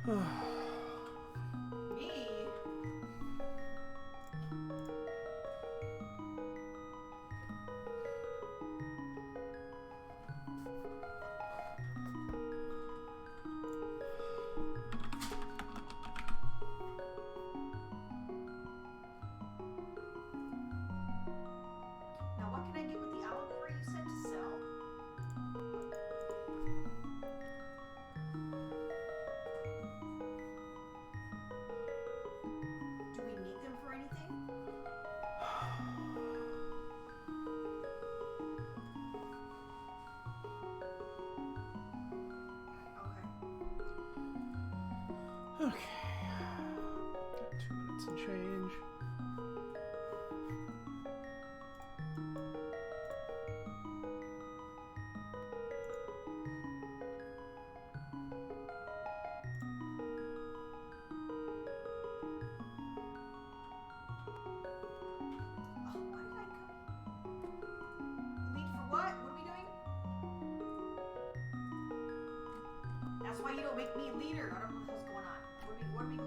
Me? Now what can I get with the allegory you said to sell? Do we need them for anything? Okay. Okay. 2 minutes and change. Oh, why did I come? Lead for what? What are we doing? That's why you don't make me leader. I don't know what the hell's going on. What are we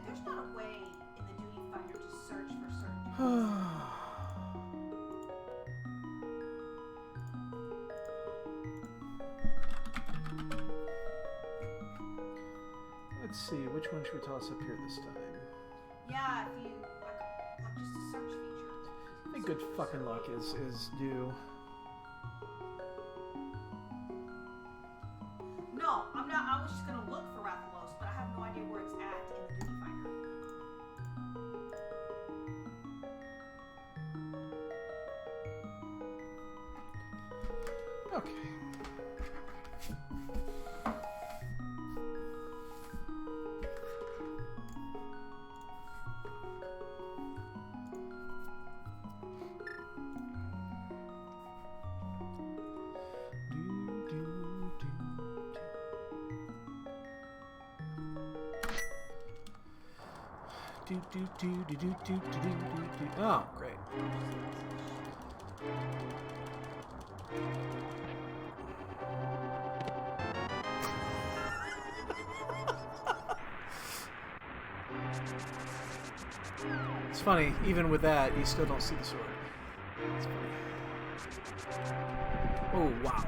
there's not a way in the duty finder to search for certain duties. Let's see, which one should we toss up here this time? Yeah, if you like just a search feature. I think good fucking luck is due. No, I'm not. I was just gonna look for Rathalos, but I have no idea where it's at in the duty finder. Okay. Oh, great. It's funny, even with that, you still don't see the sword. It's funny. Oh, wow.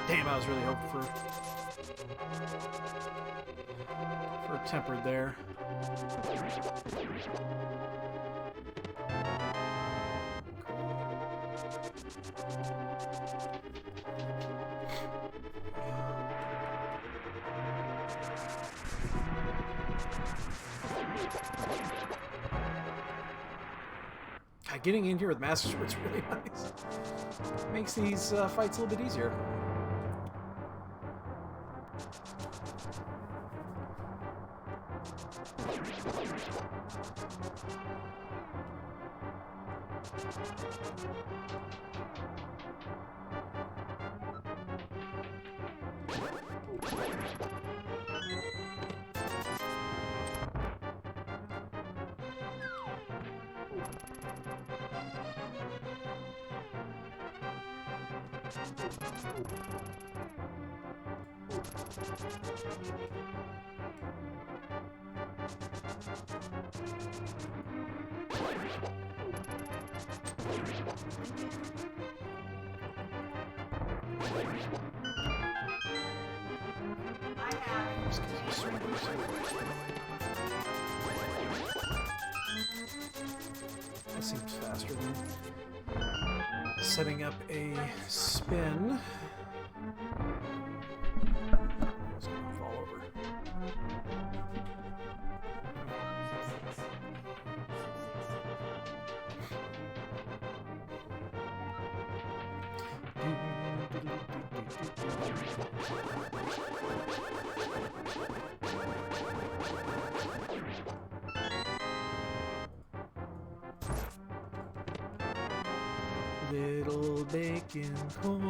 Damn, I was really hoping for a tempered there. God, getting in here with Master Sword's really nice. Makes these fights a little bit easier. That seems faster than setting up a spin. Little bacon coin.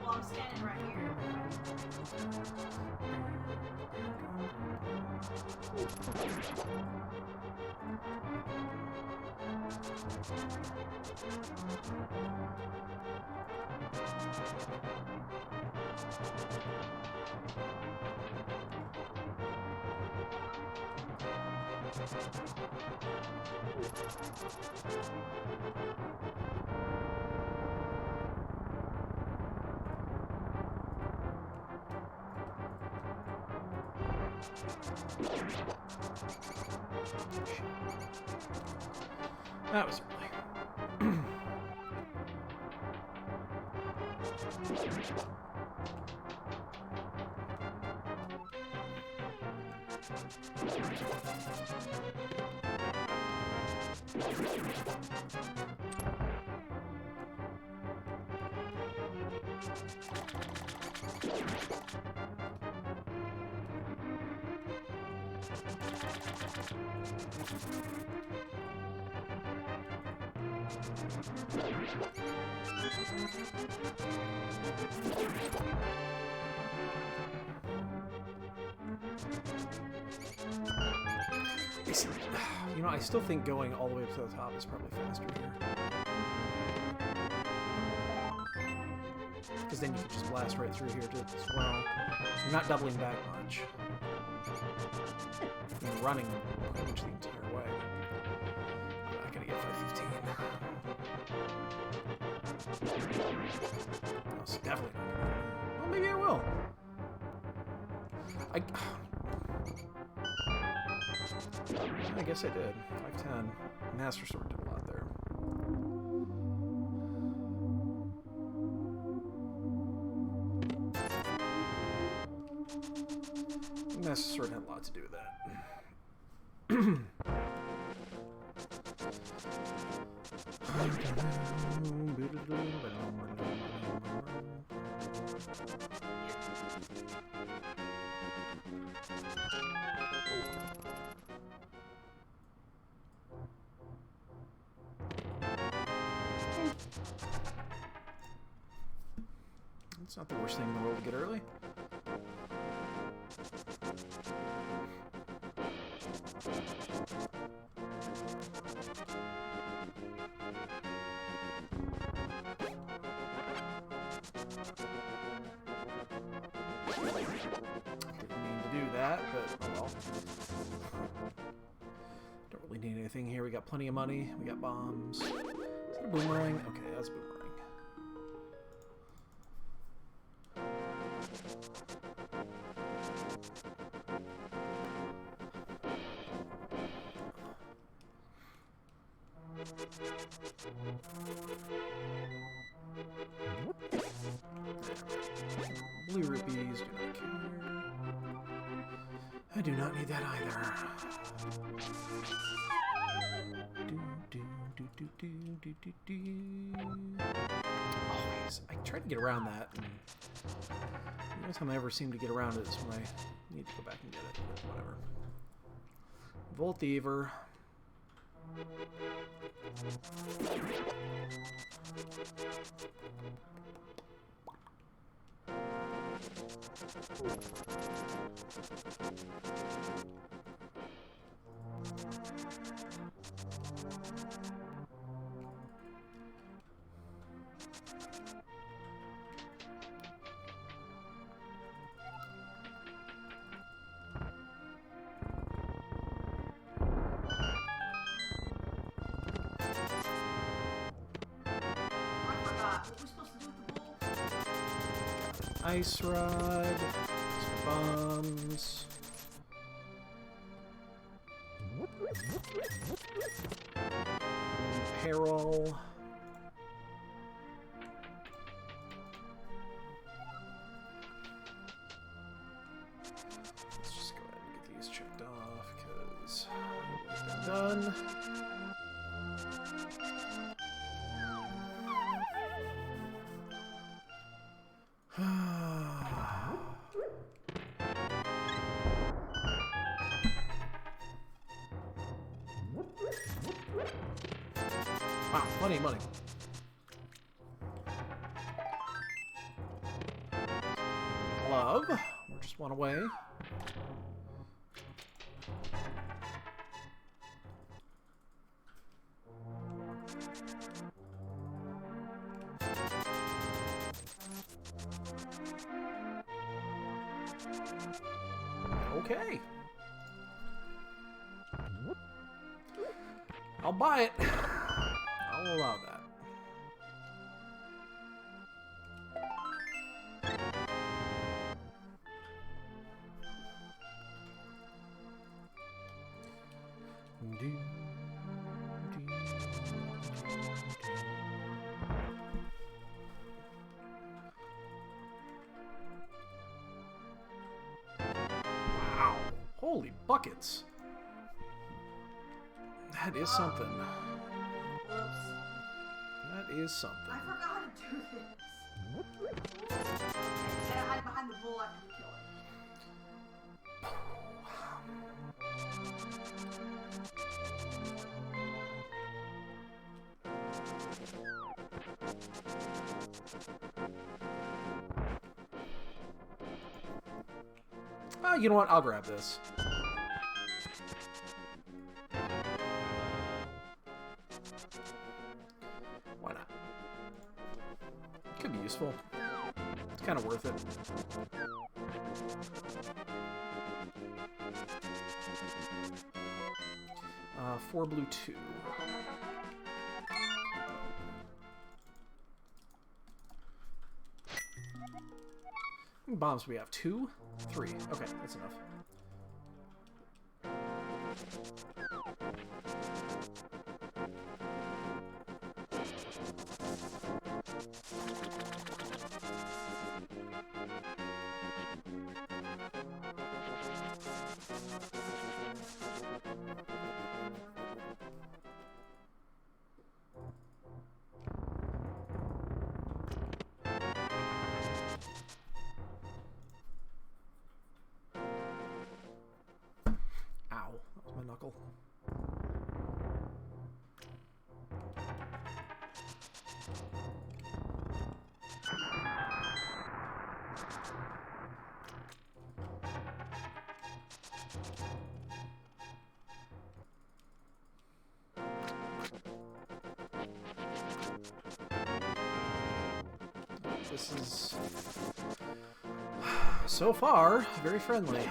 Well, I'm standing right here. That was early. You know, I still think going all the way up to the top is probably faster here. Because then you can just blast right through here as well. You're not doubling back much. You're running pretty much the entire way. I'm not gonna get 515. That's definitely not gonna happen. Well, maybe I will. I guess I did. 510. Master Sword did a lot there. Master Sword had a lot to do with that. It's not the worst thing in the world to get early. Didn't mean to do that, but oh well. Don't really need anything here. We got plenty of money. We got bombs. Is that a boomerang? Okay, that's a boomerang. Blue rupees, do not care. I do not need that either. Always. I try to get around that. And the only time I ever seem to get around it is when I need to go back and get it. Whatever. Voltiever. Ice Rod. Extra bombs. Peril. Let's just go ahead and get these checked off because they're done. Wow, plenty of money. Glove. We're just one away. Okay. I'll buy it. I'll allow that. Wow. Holy buckets. That is something. Whoops. That is something. I forgot to do this. I gotta hide behind the bull after we kill it. You know what? I'll grab this. Why not? Could be useful. It's kind of worth it. 4 blue, 2. How many bombs do we have? 2? 3. Okay, that's enough. Ow, that was my knuckle. This is, so far, very friendly.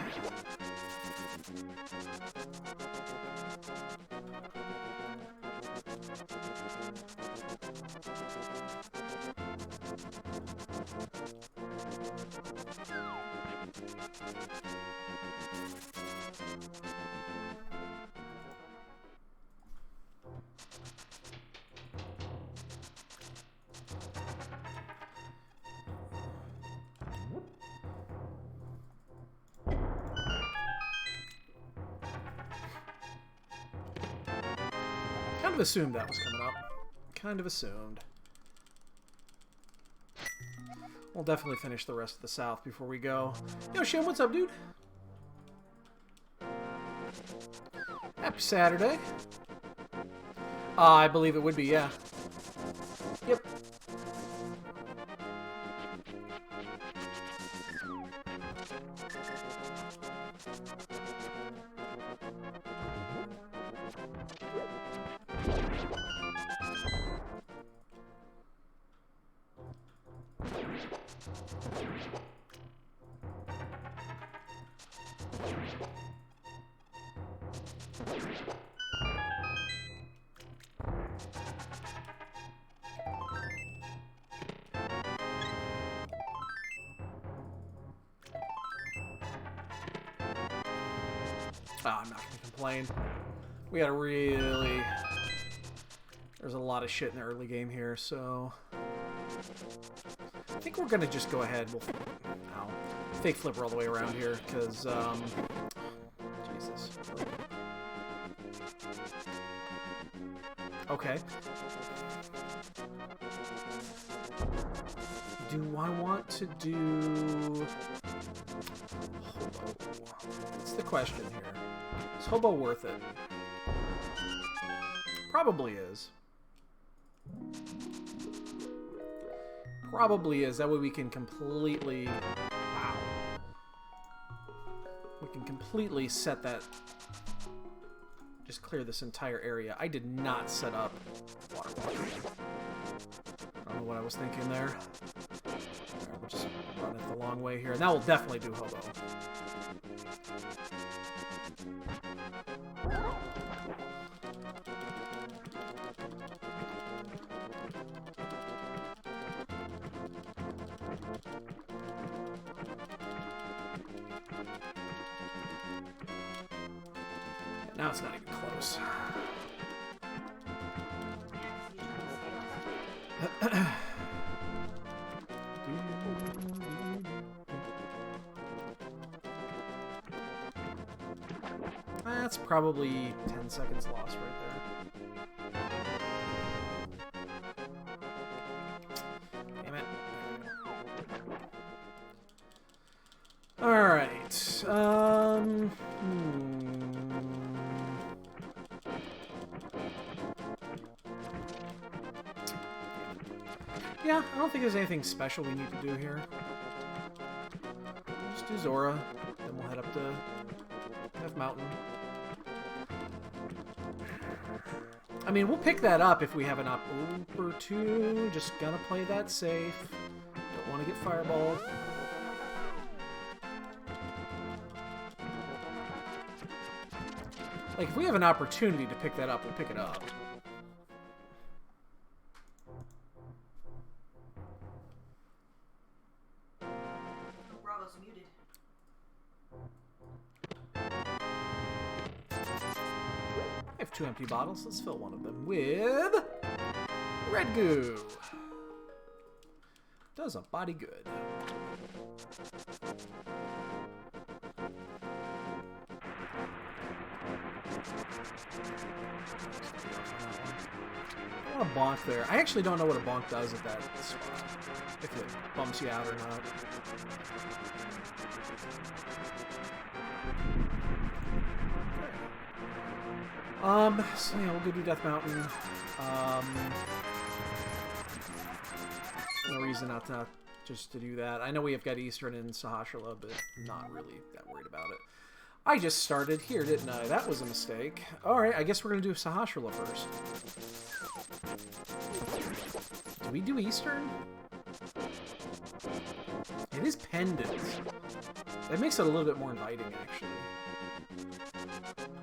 Kind of assumed that was coming up. Kind of assumed. We'll definitely finish the rest of the South before we go. Yo, Shim, what's up, dude? Happy Saturday. I believe it would be, yeah. Yep. I'm not gonna complain. We gotta really... There's a lot of shit in the early game here, so... I think we're gonna just go ahead. We'll... Ow. Fake flipper all the way around here, because, Jesus. Okay. Do I want to do... Hobo? That's the question here. Is Hobo worth it? Probably is. Probably is. That way we can completely... Wow. We can completely set that... Just clear this entire area. I did not set up water washing. I don't know what I was thinking there. Right, we'll just run it the long way here. And that will definitely do Hobo. Now it's not even close. That's probably 10 seconds lost right there. Damn it. Alright. Yeah, I don't think there's anything special we need to do here. Just do Zora, then we'll head up to Death Mountain. I mean, we'll pick that up if we have an opportunity. Just gonna play that safe. Don't want to get fireballed. Like, if we have an opportunity to pick that up, we'll pick it up. Bravo's muted. I have 2 empty bottles. Let's fill one of them with red goo. Does a body good. I want a bonk there. I actually don't know what a bonk does at that spot. If it bumps you out or not. So yeah, we'll go do Death Mountain. No reason not to just to do that. I know we have got Eastern and Sahasrahla, but I'm not really that worried about it. I just started here, didn't I? That was a mistake. Alright, I guess we're going to do Sahasrahla first. Do we do Eastern? It is pendants. That makes it a little bit more inviting, actually.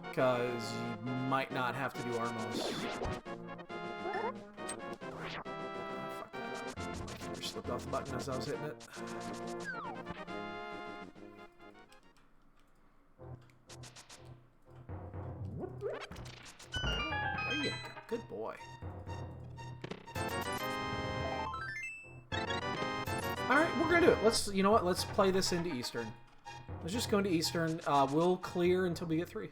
Because you might not have to do Armos. Fuck that up. My finger slipped off the button as I was hitting it. There you go. Good boy. Alright, we're gonna do it. Let's, you know what? Let's play this into Eastern. Let's just go into Eastern. We'll clear until we get 3.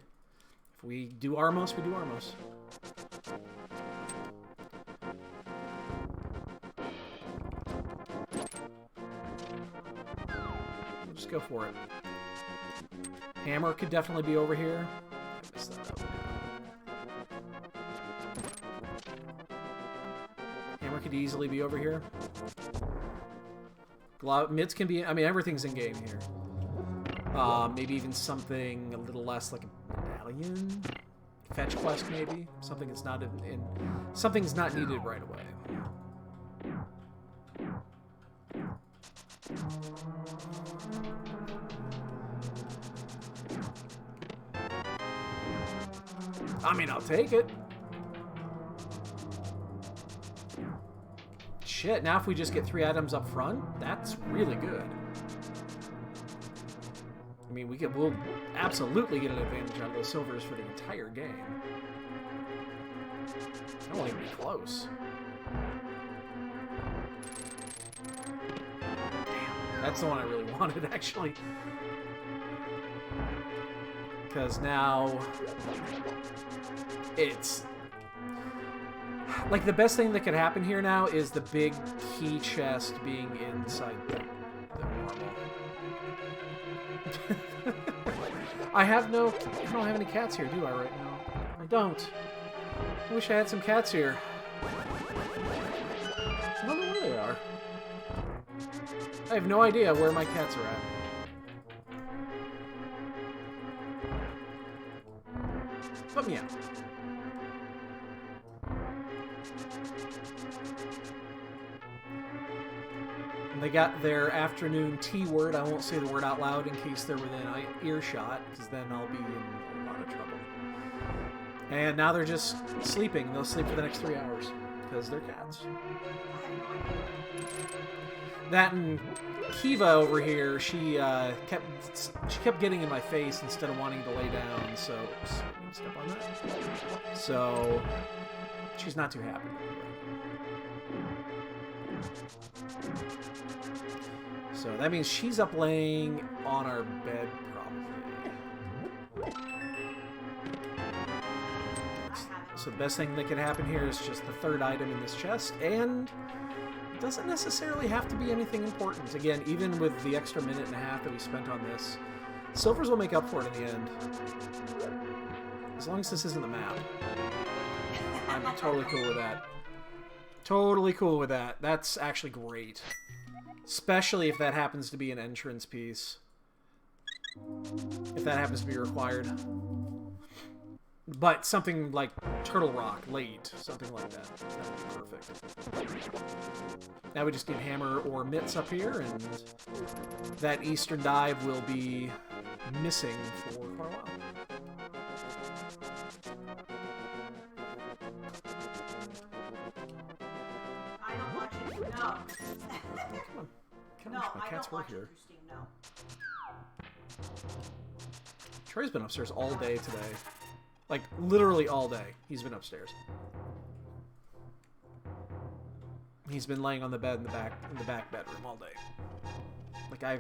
If we do Armos, we do Armos. We'll just go for it. Hammer could definitely be over here. I messed that up. Hammer could easily be over here. Mids can be... I mean, everything's in game here. Maybe even something a little less like a medallion? Fetch quest, maybe? Something that's not in something's not needed right away. I mean, I'll take it. Shit, now if we just get 3 items up front, that's really good. I mean, we'll absolutely get an advantage out of those silvers for the entire game. I won't even be close. Damn, that's the one I really wanted, actually. Because now it's like the best thing that could happen here now is the big key chest being inside the normal. I don't have any cats here, do I, right now? I don't. I wish I had some cats here. I don't know where they are. I have no idea where my cats are at. Let me out. And they got their afternoon tea word. I won't say the word out loud in case they're within earshot, because then I'll be in a lot of trouble. And now they're just sleeping. They'll sleep for the next 3 hours, because they're cats. That and Kiva over here, she kept getting in my face instead of wanting to lay down, so oops, I didn't step on that. So she's not too happy. So that means she's up laying on our bed, probably. So the best thing that could happen here is just the third item in this chest, and it doesn't necessarily have to be anything important. Again, even with the extra minute and a half that we spent on this, silvers will make up for it in the end. As long as this isn't the map. I'm totally cool with that. Totally cool with that. That's actually great. Especially if that happens to be an entrance piece. If that happens to be required. But something like Turtle Rock late, something like that. That would be perfect. Now we just need Hammer or Mitts up here, and that Eastern Dive will be missing for quite a while. I don't want you to know. Come on. No, My I cats don't were want you here. to, Steve, no. Troy's been upstairs all day today. Like, literally all day. He's been upstairs. He's been laying on the bed in the back bedroom all day. Like, I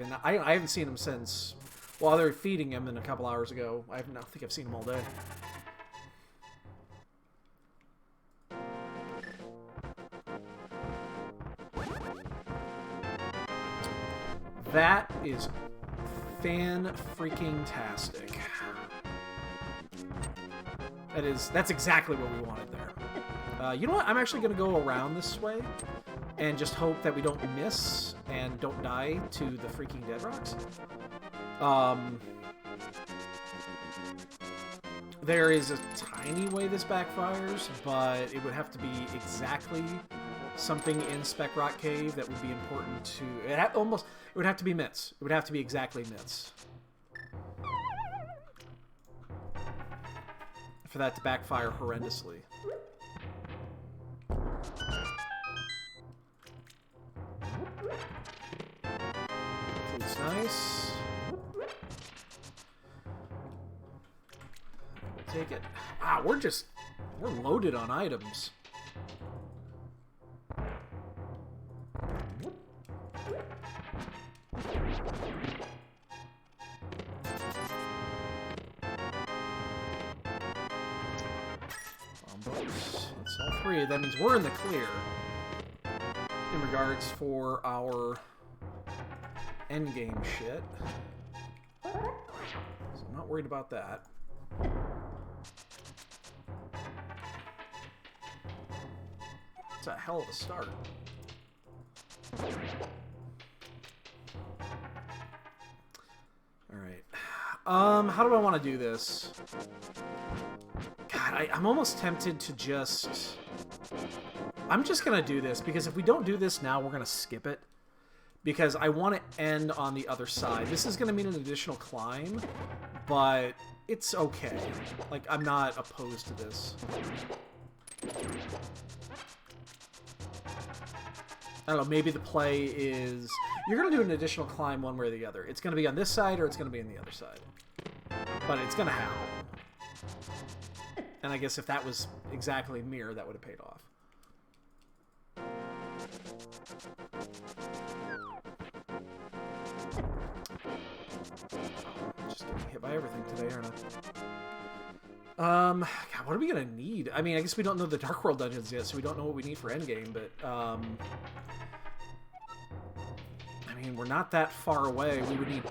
haven't seen him since... Well, they were feeding him a couple hours ago. I don't think I've seen him all day. That is fan-freaking-tastic. That's exactly what we wanted there. You know what? I'm actually going to go around this way and just hope that we don't miss and don't die to the freaking dead rocks. There is a tiny way this backfires, but it would have to be exactly something in Spec Rock Cave that would be important to... It would have to be Mitts. It would have to be exactly Mitts. For that to backfire horrendously. Food's nice. We'll take it. Wow, we're loaded on items. That's all three. That means we're in the clear in regards for our endgame shit. So I'm not worried about that. It's a hell of a start. Alright. How do I want to do this? God, I'm almost tempted to just... I'm just going to do this, because if we don't do this now, we're going to skip it. Because I want to end on the other side. This is going to mean an additional climb, but it's okay. Like, I'm not opposed to this. I don't know, maybe the play is... You're going to do an additional climb one way or the other. It's going to be on this side or it's going to be on the other side. But it's going to happen. And I guess if that was exactly mirror, that would have paid off. Just getting hit by everything today, aren't I? God, what are we gonna need? I mean, I guess we don't know the Dark World dungeons yet, so we don't know what we need for endgame, but, I mean, we're not that far away. We would need,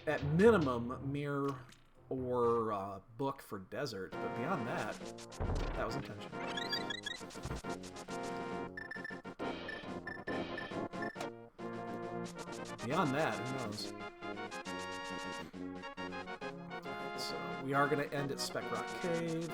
at minimum, mirror or book for desert, but beyond that, that was intentional. Beyond that, who knows? So we are going to end at Speck Rock Cave.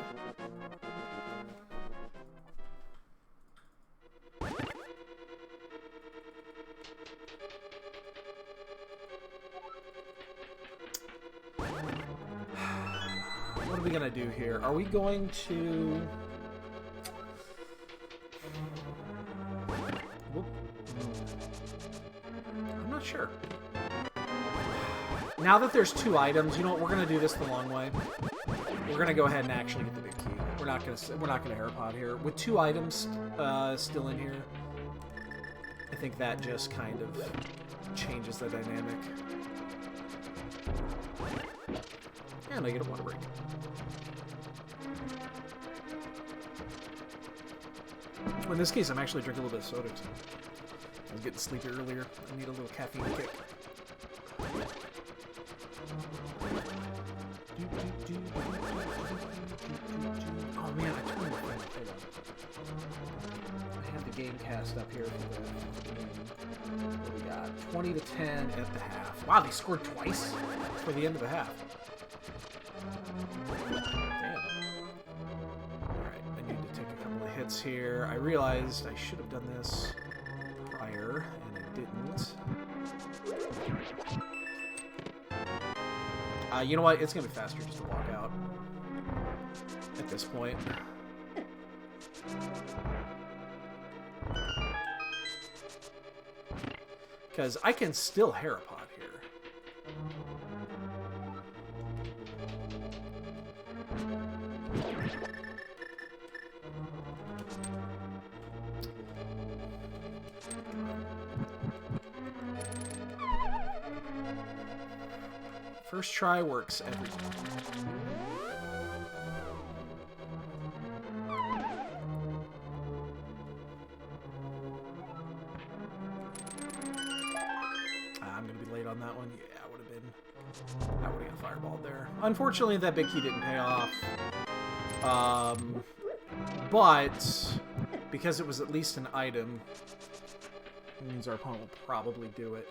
What are we going to do here? Are we going to... Whoop. I'm not sure. Now that there's 2 items, you know what? We're gonna do this the long way. We're gonna go ahead and actually get the big key. We're not gonna Herapod here with 2 items still in here. I think that just kind of changes the dynamic. And I get a water break. Well, in this case, I'm actually drinking a little bit of soda too. I was getting sleepy earlier. I need a little caffeine kick. Oh man, I totally I have the game cast up here for the game. What we got? 20 to 10 at the half. Wow, they scored twice for the end of the half. Damn. Alright, I need to take a couple of hits here. I realized I should have done this prior, and I didn't. You know what? It's going to be faster just to walk out at this point. Because I can still Herapod here. First try works every time. I'm gonna be late on that one. Yeah, I would have been. I would have got fireballed there. Unfortunately, that big key didn't pay off. But because it was at least an item, it means our opponent will probably do it.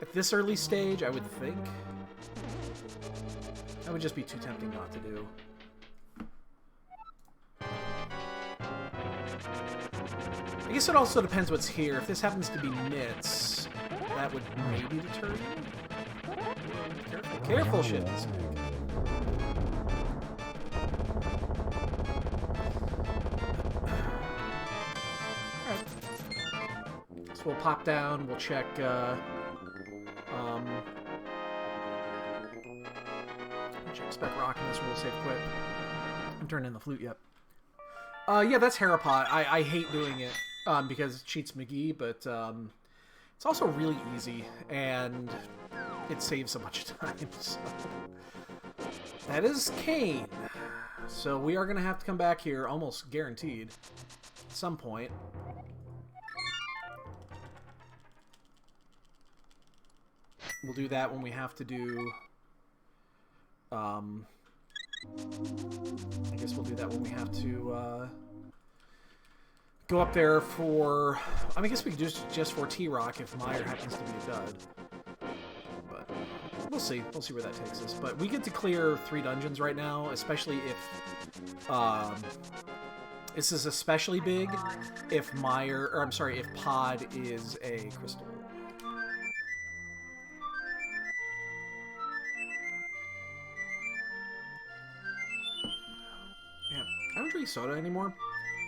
At this early stage, I would think. That would just be too tempting not to do. I guess it also depends what's here. If this happens to be mitts, that would maybe deter you. Careful, careful, shit. Alright. So we'll pop down, we'll check, Spec Rock in this, we'll save quick. I haven't turned in the flute yet. Yeah, that's Herapod. I hate doing it because it cheats McGee, but it's also really easy and it saves so much time. So. That is Kane. So we are going to have to come back here, almost guaranteed, at some point. We'll do that when we have to do... I guess we'll do that when we have to go up there for... I guess we could just for T-Rock if Meyer happens to be a dud. But we'll see. We'll see where that takes us. But we get to clear 3 dungeons right now, especially if... this is especially big if Meyer... Or I'm sorry, if Pod is a crystal. I don't drink soda anymore.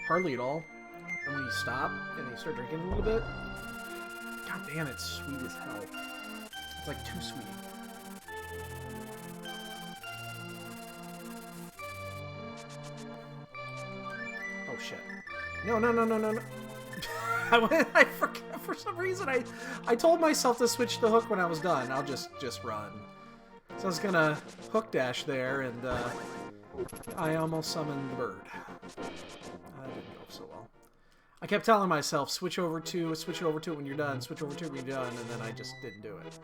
Hardly at all. And when you stop and you start drinking a little bit, god damn, it's sweet as hell. It's like too sweet. Oh shit. No. I forgot for some reason. I told myself to switch the hook when I was done. I'll just run. So I was gonna hook dash there, and I almost summoned the bird. That didn't go so well. I kept telling myself, switch over to it when you're done, switch over to it when you're done, and then I just didn't do it.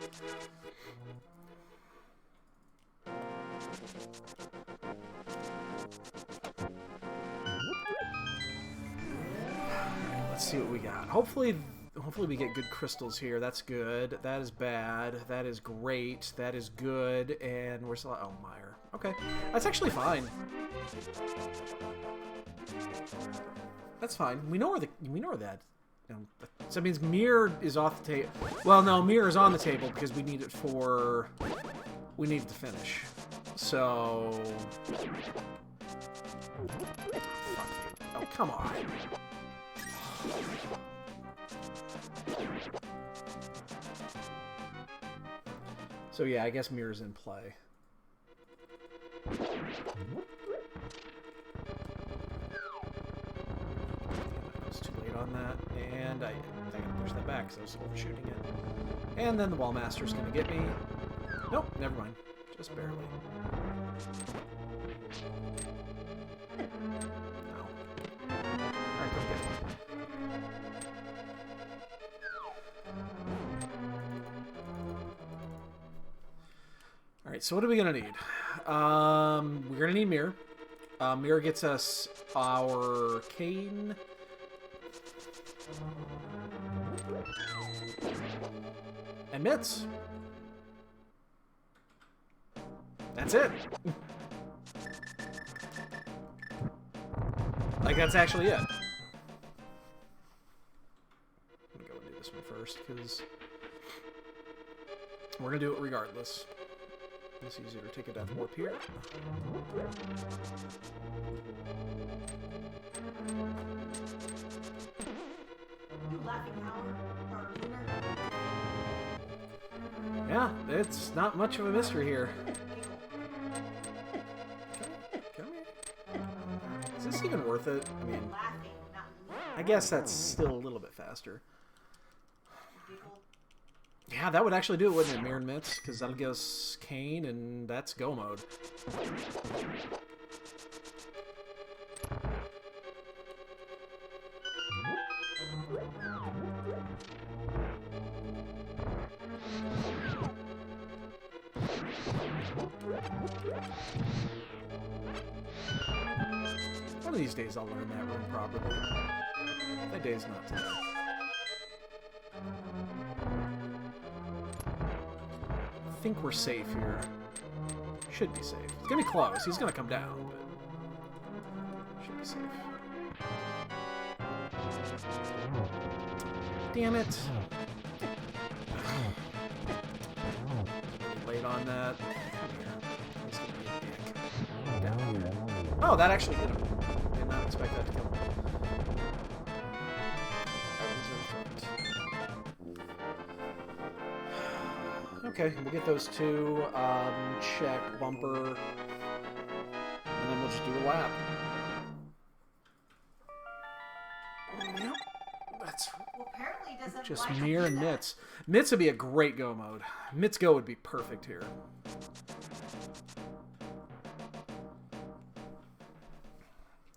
Let's see what we got. Hopefully we get good crystals here. That's good. That is bad. That is great. That is good. And we're still... Oh, Meyer. Okay. That's actually fine. That's fine. We know where that... So that means mirror is off the table. Well, no, mirror is on the table because we need it for... We need it to finish. So... Oh, come on. So yeah, I guess mirror's in play. I was too late on that, and I gotta push that back because I was overshooting it. And then the wall master's gonna get me. Nope, never mind. Just barely. No. Alright, go get one. Alright, so what are we gonna need? We're gonna need mirror. Mirror gets us our cane. And mitts. That's it. Like, that's actually it. I'm gonna go and do this one first, because we're gonna do it regardless. It's easier to take a death warp here. You laughing hour or lunar? Yeah, it's not much of a mystery here. Come here. Is this even worth it? I mean, Laughing, not I guess that's still a little bit faster. Yeah, that would actually do it, wouldn't it? Mirror and mitts, because that'll give us cane, and that's go mode. One of these days I'll learn that room properly. That day's not today. I think we're safe here. Should be safe. It's gonna be close. He's gonna come down, but should be safe. Damn it! Late on that. He's gonna be a dick. Down here. Oh, that actually hit him. Did not expect that to kill him. Okay, we'll get those two, check, bumper, and then we'll just do a lap. Yep, that's Well, apparently he doesn't just like mirror and that. mitts. Mitts would be a great go mode. Mitts go would be perfect here.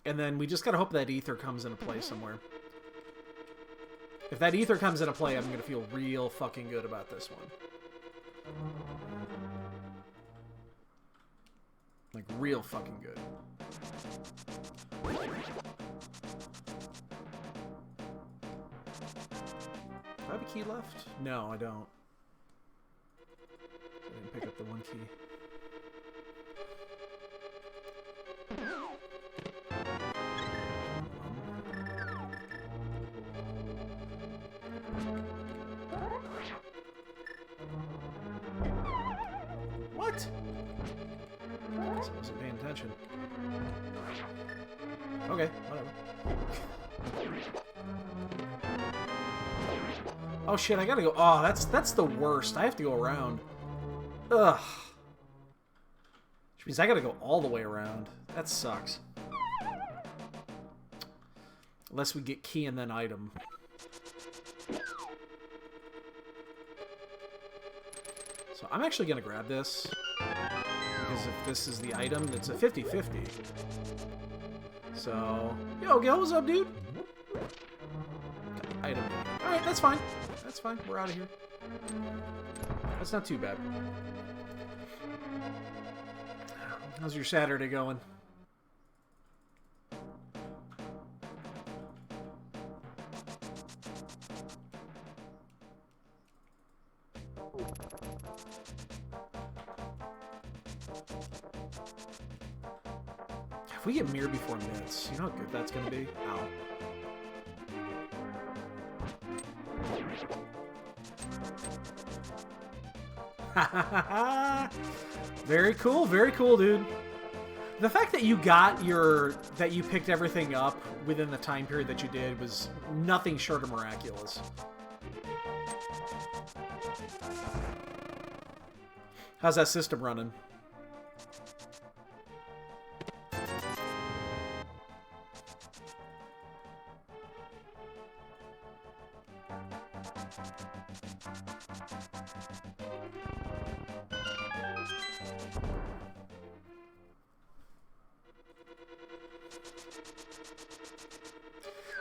And then we just gotta hope that ether comes into play somewhere. If that ether comes into play, I'm gonna feel real fucking good about this one. Like, real fucking good. Do I have a key left? No, I don't. I didn't pick up the one key. What? I guess I wasn't paying attention. Okay, whatever. Oh shit, I gotta go. Oh, that's the worst. I have to go around. Ugh. Which means I gotta go all the way around. That sucks. Unless we get key and then item. So I'm actually gonna grab this. Because if this is the item, it's a 50-50. So, yo, Gil, what's up, dude? Got the item. Alright, that's fine. That's fine. We're out of here. That's not too bad. How's your Saturday going? If we get Mirror before Mitts, you know how good that's gonna be? Ow. Very cool, dude. The fact that you got that you picked everything up within the time period that you did was nothing short of miraculous. How's that system running?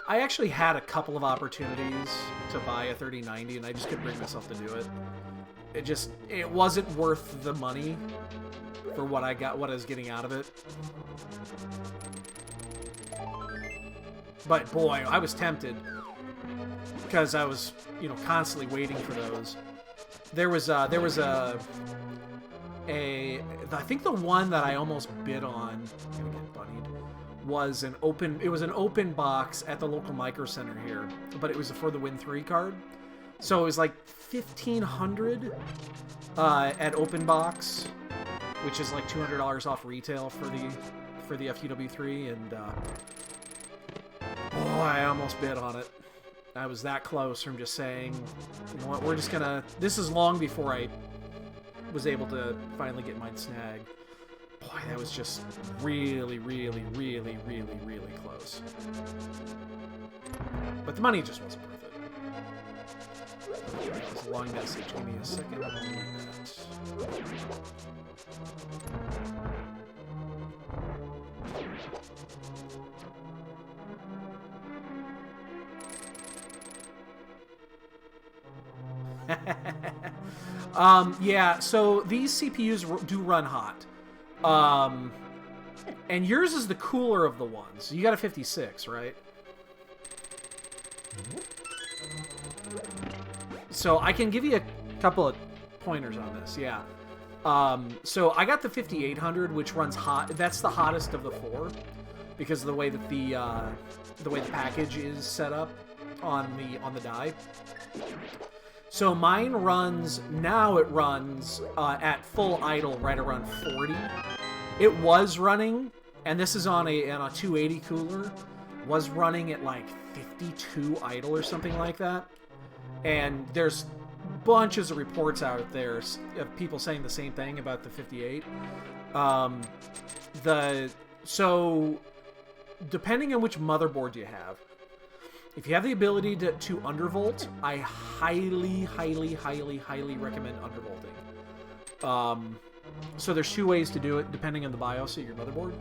I actually had a couple of opportunities to buy a 3090 and I just couldn't bring myself to do it. It wasn't worth the money for what I was getting out of it. But boy, I was tempted because I was, constantly waiting for those. I think the one that I almost bid on, I'm gonna get bunnied, was an open box at the local Micro Center here, but it was a For the Win 3 card. So it was like $1,500 at open box, which is like $200 off retail for the FUW3, and boy, I almost bid on it. I was that close from just saying, you know what, we're just gonna... This is long before I was able to finally get mine snagged. Boy, that was just really, really, really, really, really close. But the money just wasn't worth it. That was a long message. Give me a second. Yeah, so these CPUs do run hot. And yours is the cooler of the ones. You got a 56, right? So I can give you a couple of pointers on this, yeah. So I got the 5800, which runs hot. That's the hottest of the four, because of the way that the package is set up on the die. So mine runs now. It runs at full idle right around 40. It was running, and this is on a 280 cooler, was running at like 52 idle or something like that. And there's bunches of reports out there of people saying the same thing about the 58. So depending on which motherboard you have, if you have the ability to undervolt, I highly, highly, highly, highly recommend undervolting. So there's two ways to do it depending on the BIOS of your motherboard.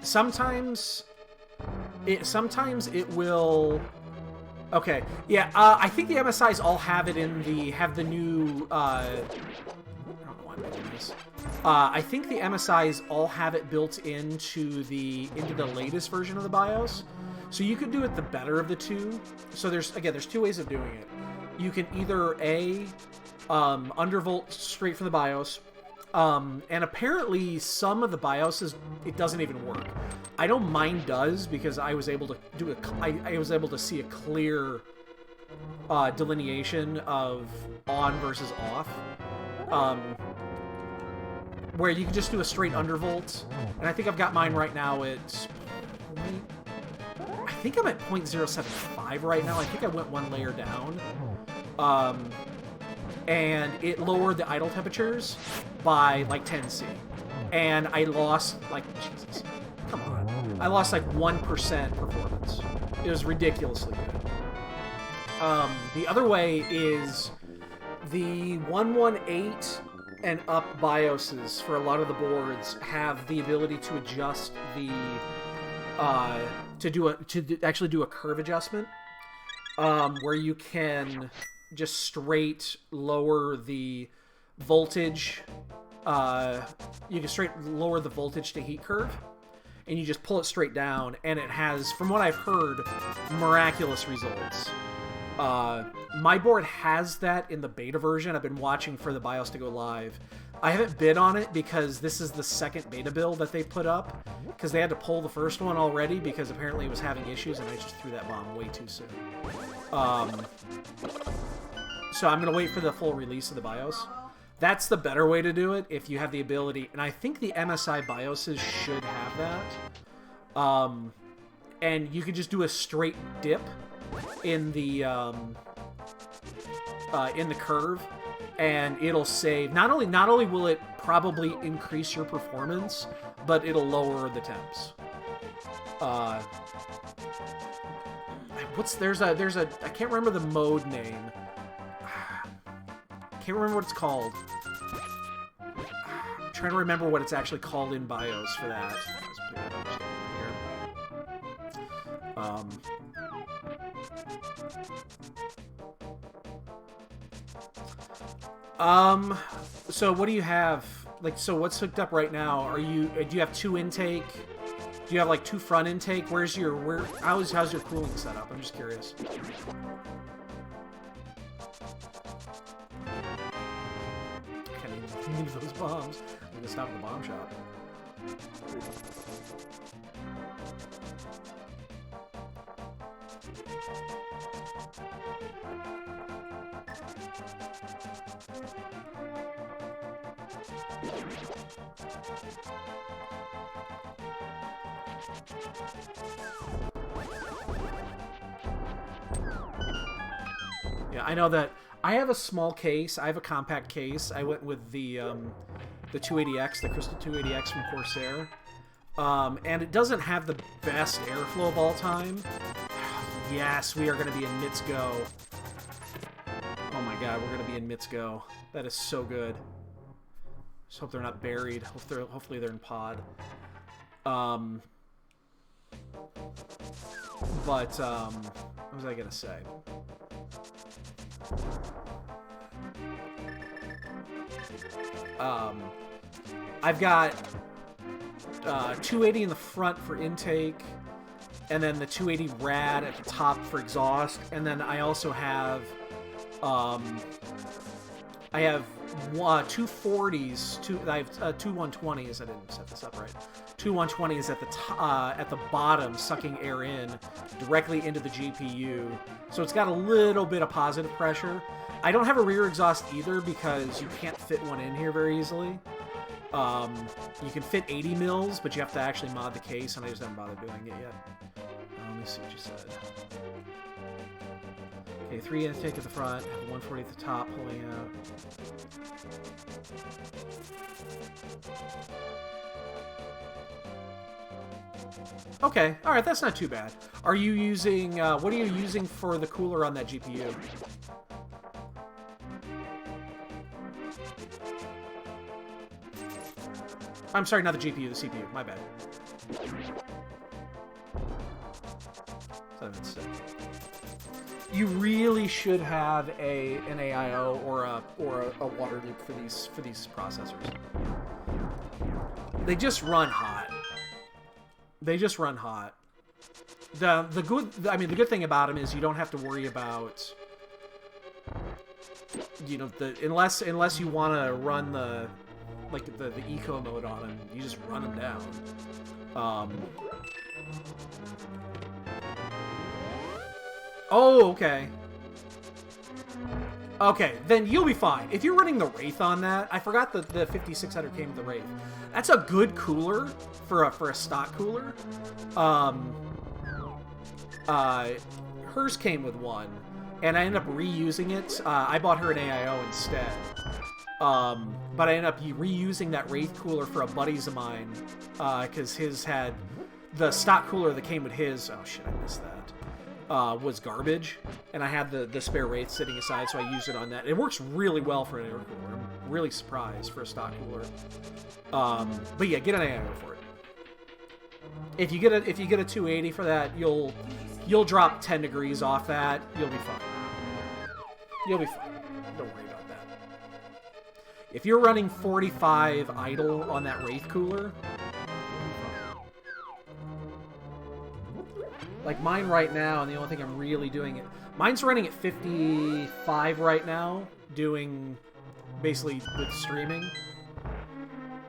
Sometimes it will. Okay, yeah. I think the MSIs all have it in the new. I don't know why I'm doing this. I think the MSIs all have it built into the latest version of the BIOS, so you could do it the better of the two. So there's two ways of doing it. You can either undervolt straight from the BIOS, and apparently some of the BIOSes it doesn't even work. I know mine does because I was able to do I was able to see a clear delineation of on versus off. Where you can just do a straight undervolt, and I think I've got mine right now at think I'm at 0.075 right now. I think I went one layer down. And it lowered the idle temperatures by like 10C. And I lost like, Jesus, come on. I lost like 1% performance. It was ridiculously good. The other way is the 118 and up BIOSes for a lot of the boards have the ability to adjust the to actually do a curve adjustment, where you can just straight lower the voltage. You can straight lower the voltage to heat curve, and you just pull it straight down, and it has, from what I've heard, miraculous results. My board has that in the beta version. I've been watching for the BIOS to go live. I haven't bid on it because this is the second beta build that they put up, because they had to pull the first one already because apparently it was having issues, and I just threw that bomb way too soon. So I'm going to wait for the full release of the BIOS. That's the better way to do it if you have the ability, and I think the MSI BIOSes should have that. And you could just do a straight dip in the curve, and it'll save. Not only will it probably increase your performance, but it'll lower the temps. There's a I can't remember the mode name. Can't remember what it's called. I'm trying to remember what it's actually called in BIOS for that. So what do you have? Like, so what's hooked up right now? Do you have two intake? Do you have like two front intake? How's your cooling setup? I'm just curious. I need those bombs. I'm gonna stop at the bomb shop. Yeah, I know that. I have a small case. I have a compact case. I went with the 280X, the Crystal 280X from Corsair. And it doesn't have the best airflow of all time. Yes, we are going to be in Mitz Go. Oh my god, we're going to be in Mitz Go. That is so good. Just hope they're not buried. Hopefully they're in pod. What was I going to say? I've got 280 in the front for intake, and then the 280 rad at the top for exhaust, and then I also have I have two 140s, I have two 120s. I didn't set this up right. Two 120s at the bottom, sucking air in directly into the GPU. So it's got a little bit of positive pressure. I don't have a rear exhaust either because you can't fit one in here very easily. You can fit 80 mils, but you have to actually mod the case, and I just haven't bothered doing it yet. Let me see what you said. Okay, 3 intake at the front, 140 at the top, pulling out. Okay, alright, that's not too bad. Are you using, what are you using for the cooler on that GPU? I'm sorry, not the GPU, the CPU, my bad. You really should have an AIO or a water loop for these processors. They just run hot. They just run hot. The good thing about them is you don't have to worry about, you know, unless you want to run the eco mode on them, you just run them down. Oh, okay. Okay, then you'll be fine. If you're running the Wraith on that, I forgot that the 5600 came with the Wraith. That's a good cooler for a stock cooler. hers came with one, and I ended up reusing it. I bought her an AIO instead. But I ended up reusing that Wraith cooler for a buddy's of mine, because his had the stock cooler that came with his. Oh shit, I missed that. Was garbage, and I had the spare Wraith sitting aside, so I used it on that. It works really well for an air cooler. I'm really surprised for a stock cooler. But yeah, get an AIO for it. If you get a 280 for that, you'll drop 10 degrees off that. You'll be fine. You'll be fine. Don't worry about that. If you're running 45 idle on that Wraith cooler, like mine right now, and the only thing I'm really doing it, mine's running at 55 right now, doing basically with streaming.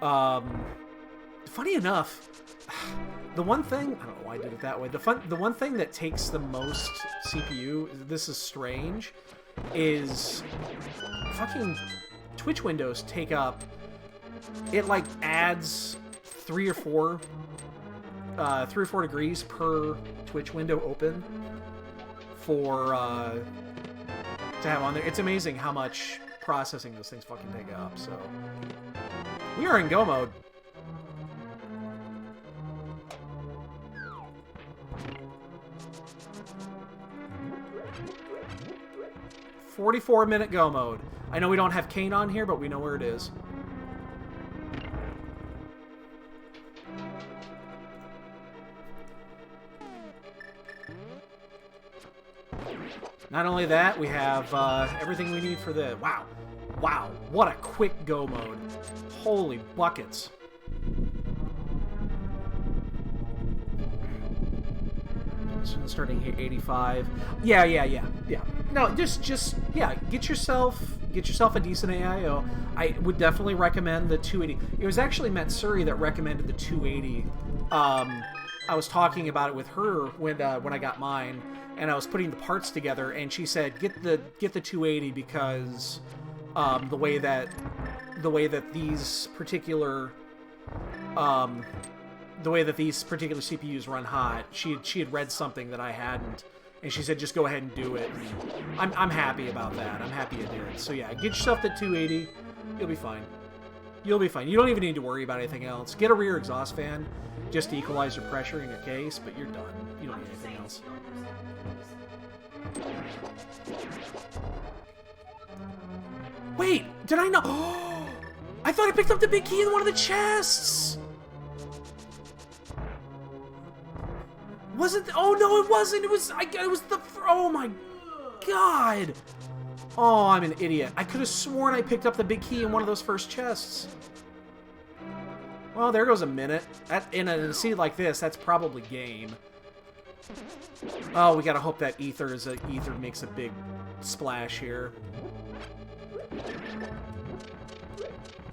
Funny enough, the one thing, I don't know why I did it that way, the one thing that takes the most CPU, this is strange, is fucking Twitch windows take up, it like adds 3 or 4 degrees per Twitch window open for to have on there. It's amazing how much processing those things fucking take up. So we are in go mode. "44-minute go mode." I know we don't have Kane on here, but we know where it is. Not only that, we have everything we need for the... Wow. Wow. What a quick go mode. Holy buckets. So starting here, 85. Yeah. No, just yeah, get yourself a decent AIO. I would definitely recommend the 280. It was actually Matsuri that recommended the 280. I was talking about it with her when I got mine, and I was putting the parts together, and she said get the 280 because the way that these particular CPUs run hot. She had read something that I hadn't, and she said just go ahead and do it. And I'm happy about that. I'm happy I did it. So yeah, get yourself the 280. You'll be fine. You'll be fine. You don't even need to worry about anything else. Get a rear exhaust fan just to equalize your pressure in your case, but you're done. You don't need anything else. Wait, did I not? Oh, I thought I picked up the big key in one of the chests. Was it? Oh no, it wasn't. It was. It was the. Oh my god. Oh, I'm an idiot. I could have sworn I picked up the big key in one of those first chests. Well, there goes a minute. In a seed like this, that's probably game. Oh, we gotta hope that ether makes a big splash here.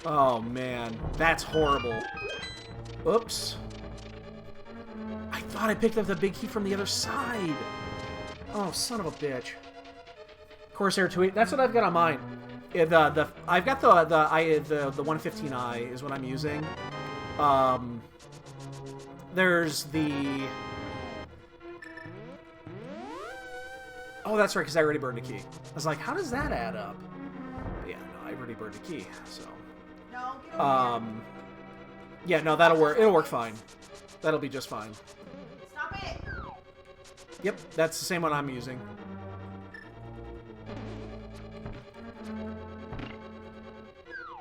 Oh man, that's horrible. Oops. I thought I picked up the big key from the other side. Oh, son of a bitch. Corsair 280. That's what I've got on mine. I've got the 115i is what I'm using. There's the... Oh, that's right, because I already burned a key. I was like, how does that add up? But yeah, no, I already burned a key, so... No, get over here. Yeah, no, that'll work. It'll work fine. That'll be just fine. Stop it! Yep, that's the same one I'm using.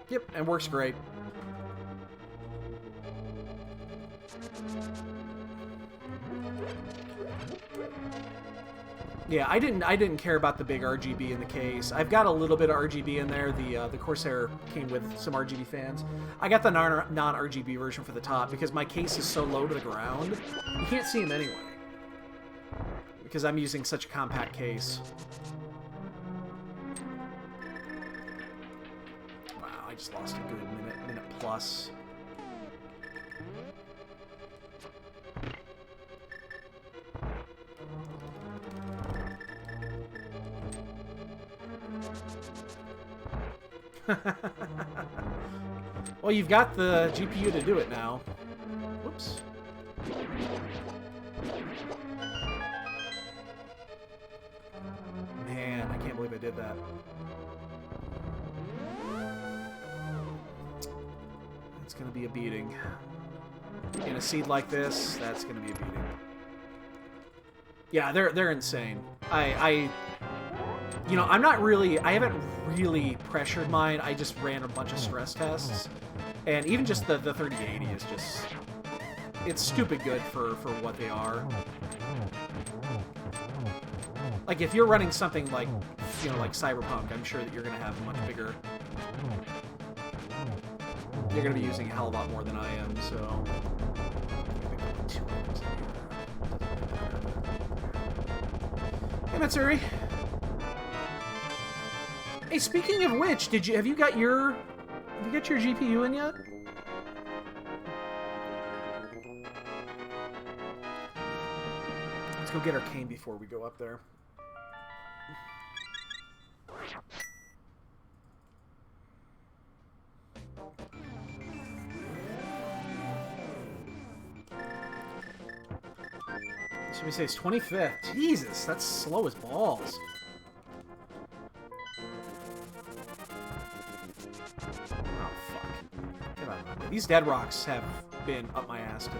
Yep, and works great. Yeah, I didn't care about the big RGB in the case. I've got a little bit of RGB in there. The Corsair came with some RGB fans. I got the non-RGB version for the top because my case is so low to the ground. You can't see them anyway. Because I'm using such a compact case. Wow, I just lost a good minute plus. Well, you've got the GPU to do it now. Whoops. I did that. It's going to be a beating. In a seed like this, that's going to be a beating. Yeah, they're insane. You know, I haven't really pressured mine. I just ran a bunch of stress tests. And even just the 3080 is just... It's stupid good for what they are. Like, if you're running something like, you know, like Cyberpunk, I'm sure that you're going to have a much bigger... You're going to be using a hell of a lot more than I am, so... Hey, Matsuri. Hey, speaking of which, have you got your GPU in yet? Let's go get Arcane before we go up there. Should we say it's 25th? Jesus, that's slow as balls. Oh, fuck. Get out of my way. These dead rocks have been up my ass today.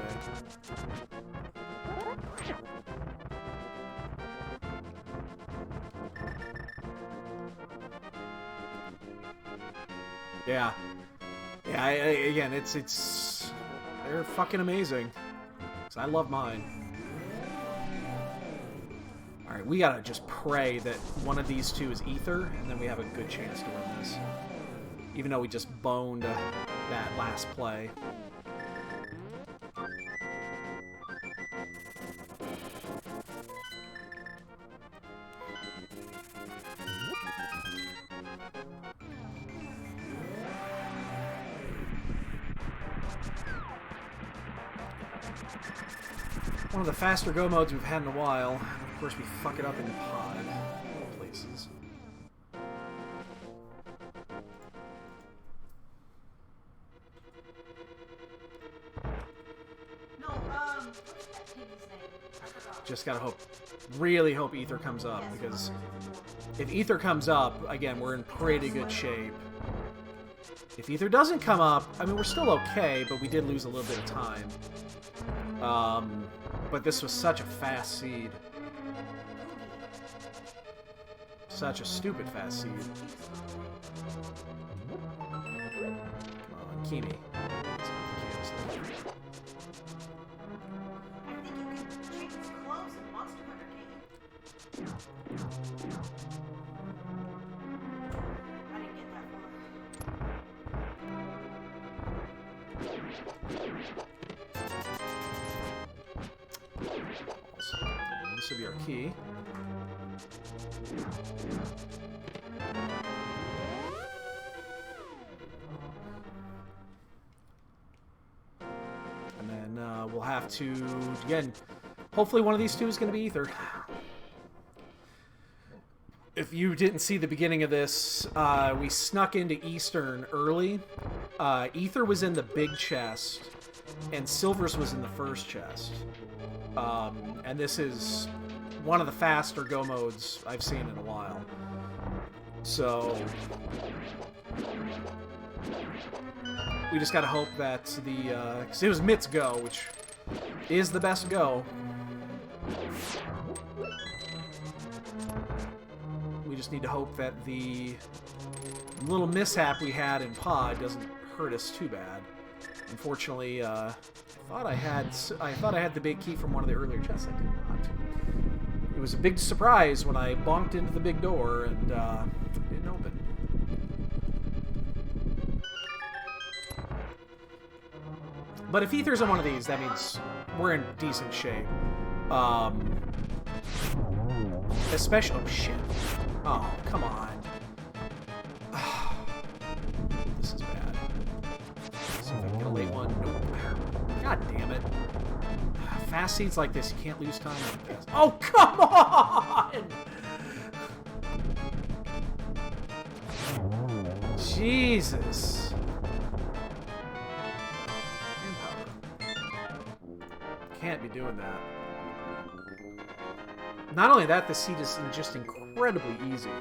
Yeah. Yeah, again, it's... They're fucking amazing. 'Cause I love mine. Alright, we gotta just pray that one of these two is Ether, and then we have a good chance to win this. Even though we just boned that last play. One of the faster go modes we've had in a while. Of course, we fuck it up in pod places. No, what's that pig's name? I forgot. Just gotta hope, really hope Ether comes up, because if Ether comes up, again, we're in pretty good shape. If Ether doesn't come up, I mean, we're still okay, but we did lose a little bit of time. But this was such a fast seed. Such a stupid fast seed. Come on, Kimi. That's not the cutest thing. I think you can change his clothes in Monster Hunter game. I didn't get that far. This will be our key. And then we'll have to, again, hopefully one of these two is going to be Ether. If you didn't see the beginning of this, we snuck into Eastern early. Ether was in the big chest, and Silver's was in the first chest. And this is one of the faster go modes I've seen in a while. So we just gotta hope that the because it was Mitt's go, which is the best go. We just need to hope that the little mishap we had in pod doesn't hurt us too bad. Unfortunately, I thought I had the big key from one of the earlier chests. I did not. It was a big surprise when I bonked into the big door and it didn't open. But if Ether's in one of these, that means we're in decent shape. Especially, oh shit! Oh, come on. This is bad. Let's see if I can get a late one. Nope. God damn it. Fast seeds like this, you can't lose time like this. Oh, come on! Jesus. Can't be doing that. Not only that, the seed is just incredibly easy.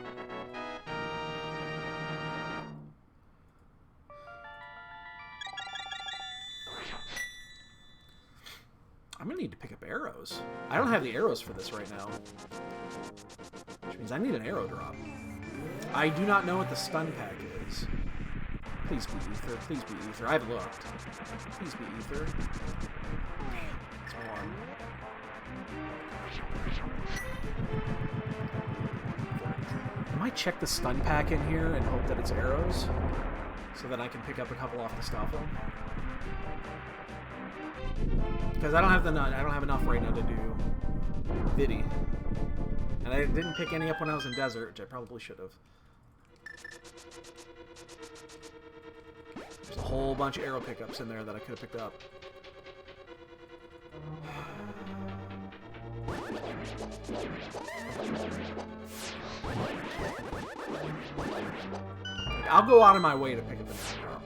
need to pick up arrows. I don't have the arrows for this right now. Which means I need an arrow drop. I do not know what the stun pack is. Please be ether. Please be ether. I've looked. Please be ether. Damn, it's one. I might check the stun pack in here and hope that it's arrows, so that I can pick up a couple off the Stoffel. Because I don't have enough right now to do Viddy. And I didn't pick any up when I was in desert, which I probably should have. There's a whole bunch of arrow pickups in there that I could have picked up. I'll go out of my way to pick up an arrow.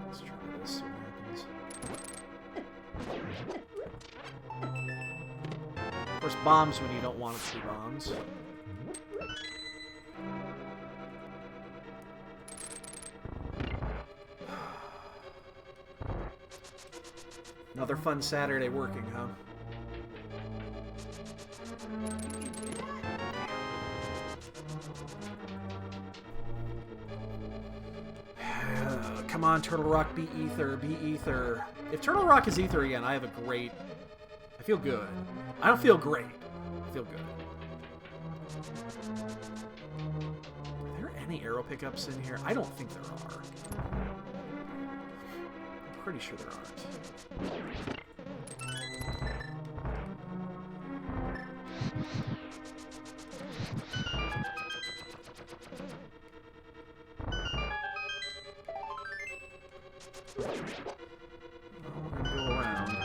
Let's try this, see what happens. Of course, bombs when you don't want it to be bombs. Another fun Saturday working, huh? Come on, Turtle Rock, be ether, be ether. If Turtle Rock is ether again, I have a great... I feel good. I don't feel great. I feel good. Are there any arrow pickups in here? I don't think there are. I'm pretty sure there aren't. We're gonna go around.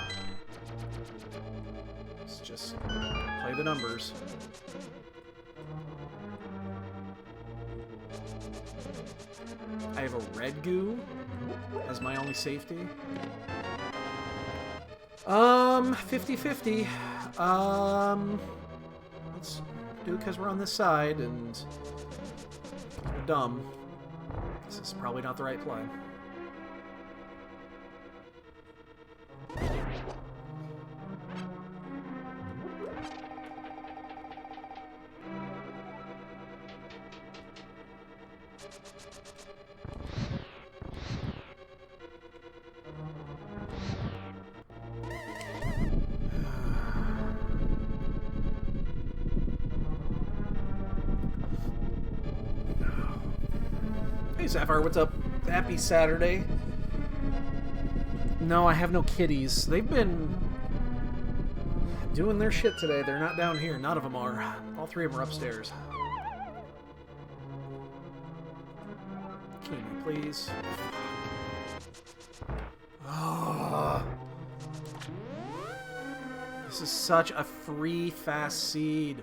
Let's just play the numbers. I have a red goo as my only safety. 50-50. Let's do it because we're on this side and we're dumb. This is probably not the right play. Hey Sapphire, what's up? Happy Saturday. No, I have no kitties. They've been doing their shit today. They're not down here. None of them are. All three of them are upstairs. Can you please? Oh. This is such a free, fast seed.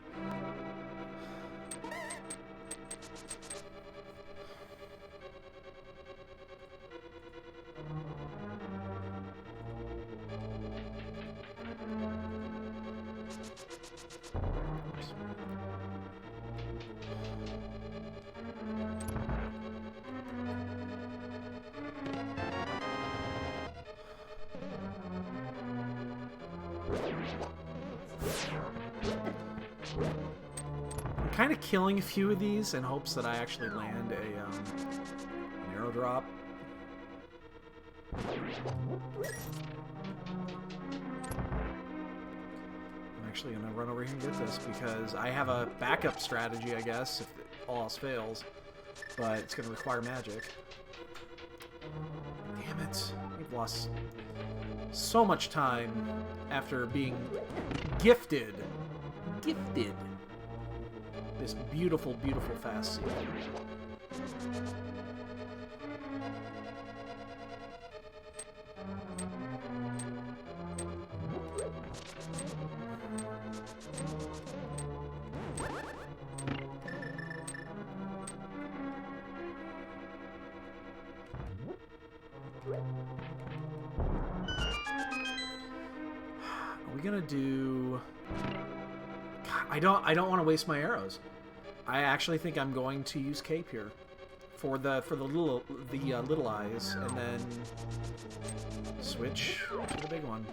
I'm kind of killing a few of these in hopes that I actually land an arrow drop. I'm actually going to run over here and get this because I have a backup strategy, I guess, if all else fails, but it's going to require magic. Damn it. We've lost so much time after being gifted this beautiful, beautiful fast seed. gonna do? I don't want to waste my arrows. I actually think I'm going to use cape here for the little eyes, and then switch to the big one.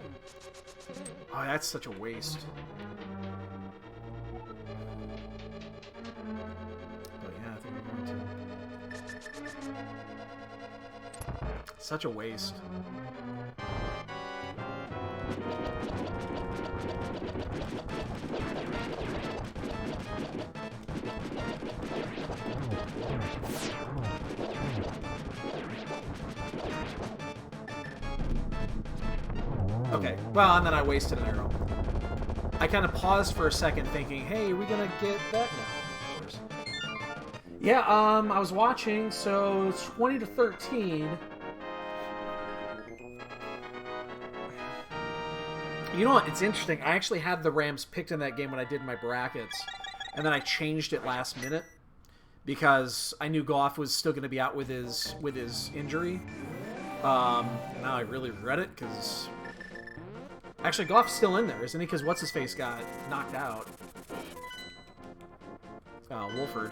Oh, that's such a waste. But yeah, I think I'm going to. Such a waste. Okay, well, and then I wasted an arrow. I kind of paused for a second thinking, hey, are we gonna get that? No, of course. Yeah, I was watching, so 20 to 13. You know what? It's interesting. I actually had the Rams picked in that game when I did my brackets, and then I changed it last minute because I knew Goff was still going to be out with his injury. Now I really regret it because actually Goff's still in there, isn't he? Because what's his face got knocked out. Wolford.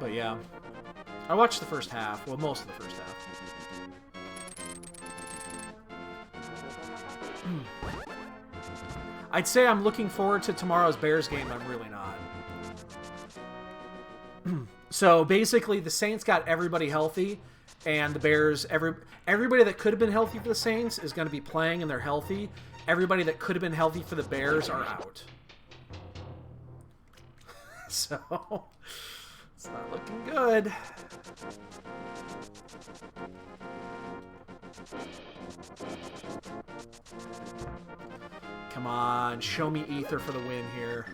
But yeah, I watched the first half. Well, most of the first half. I'd say I'm looking forward to tomorrow's Bears game. I'm really not. So basically, the Saints got everybody healthy, and the Bears, everybody that could have been healthy for the Saints is going to be playing, and they're healthy. Everybody that could have been healthy for the Bears are out. So it's not looking good. Come on, show me Ether for the win here.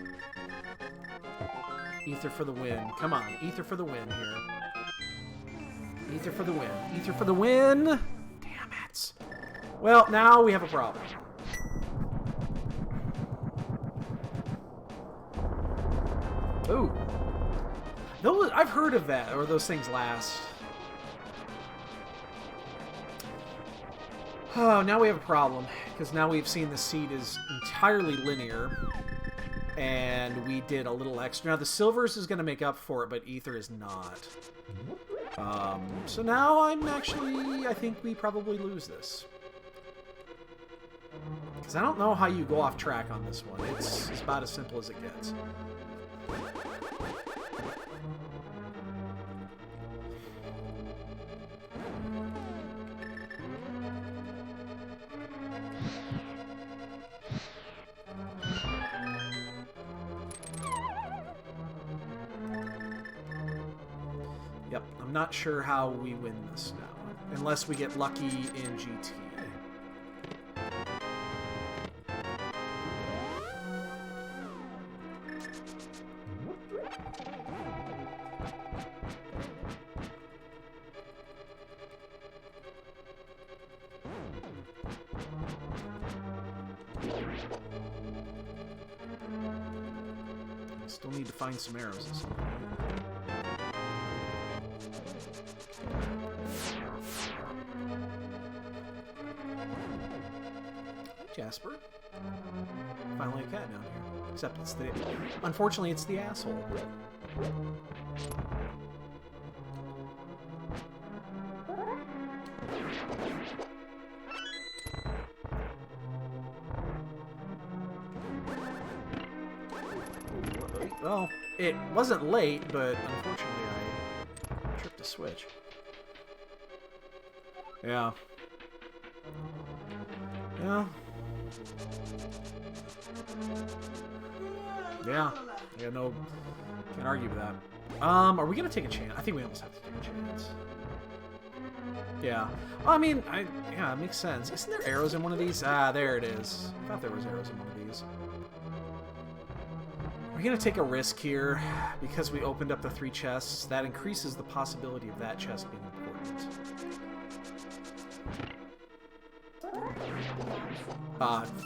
Ether for the win. Come on, Ether for the win here. Ether for the win. Ether for the win! Damn it. Well, now we have a problem. Ooh. I've heard of that, or those things last. Oh, now we have a problem, because now we've seen the seed is entirely linear, and we did a little extra. Now, the Silvers is going to make up for it, but Ether is not. So now I think we probably lose this. Because I don't know how you go off track on this one. It's about as simple as it gets. Yep, I'm not sure how we win this now, unless we get lucky in GT. Still need to find some arrows at some point. Jasper. Finally a cat down here. Except it's the... Unfortunately, it's the asshole. Well, it wasn't late, but unfortunately I tripped a switch. Yeah. Yeah. Yeah. Yeah, no, can't argue with that. Are we gonna take a chance? I think we almost have to take a chance. Yeah. Well, I mean, yeah, it makes sense. Isn't there arrows in one of these? Ah, there it is. I thought there was arrows in one of these. We're gonna take a risk here because we opened up the 3 chests. That increases the possibility of that chest being important.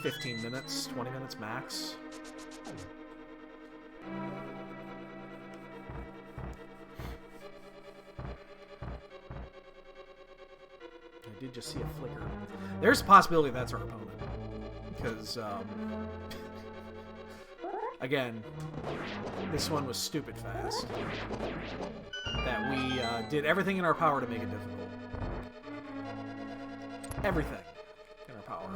15 minutes, 20 minutes max. just see a flicker. There's a possibility that's our opponent. Because, again, this one was stupid fast. That we did everything in our power to make it difficult. Everything in our power.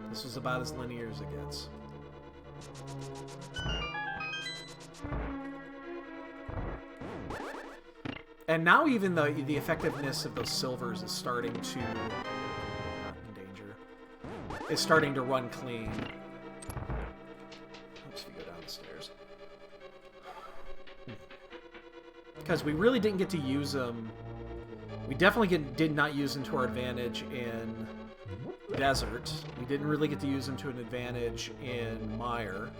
This was about as linear as it gets. And now even the effectiveness of those silvers is starting to... not in danger. Is starting to run clean. Oops, if you go down the stairs. Because we really didn't get to use them... We definitely did not use them to our advantage in Desert. We didn't really get to use them to an advantage in Mire.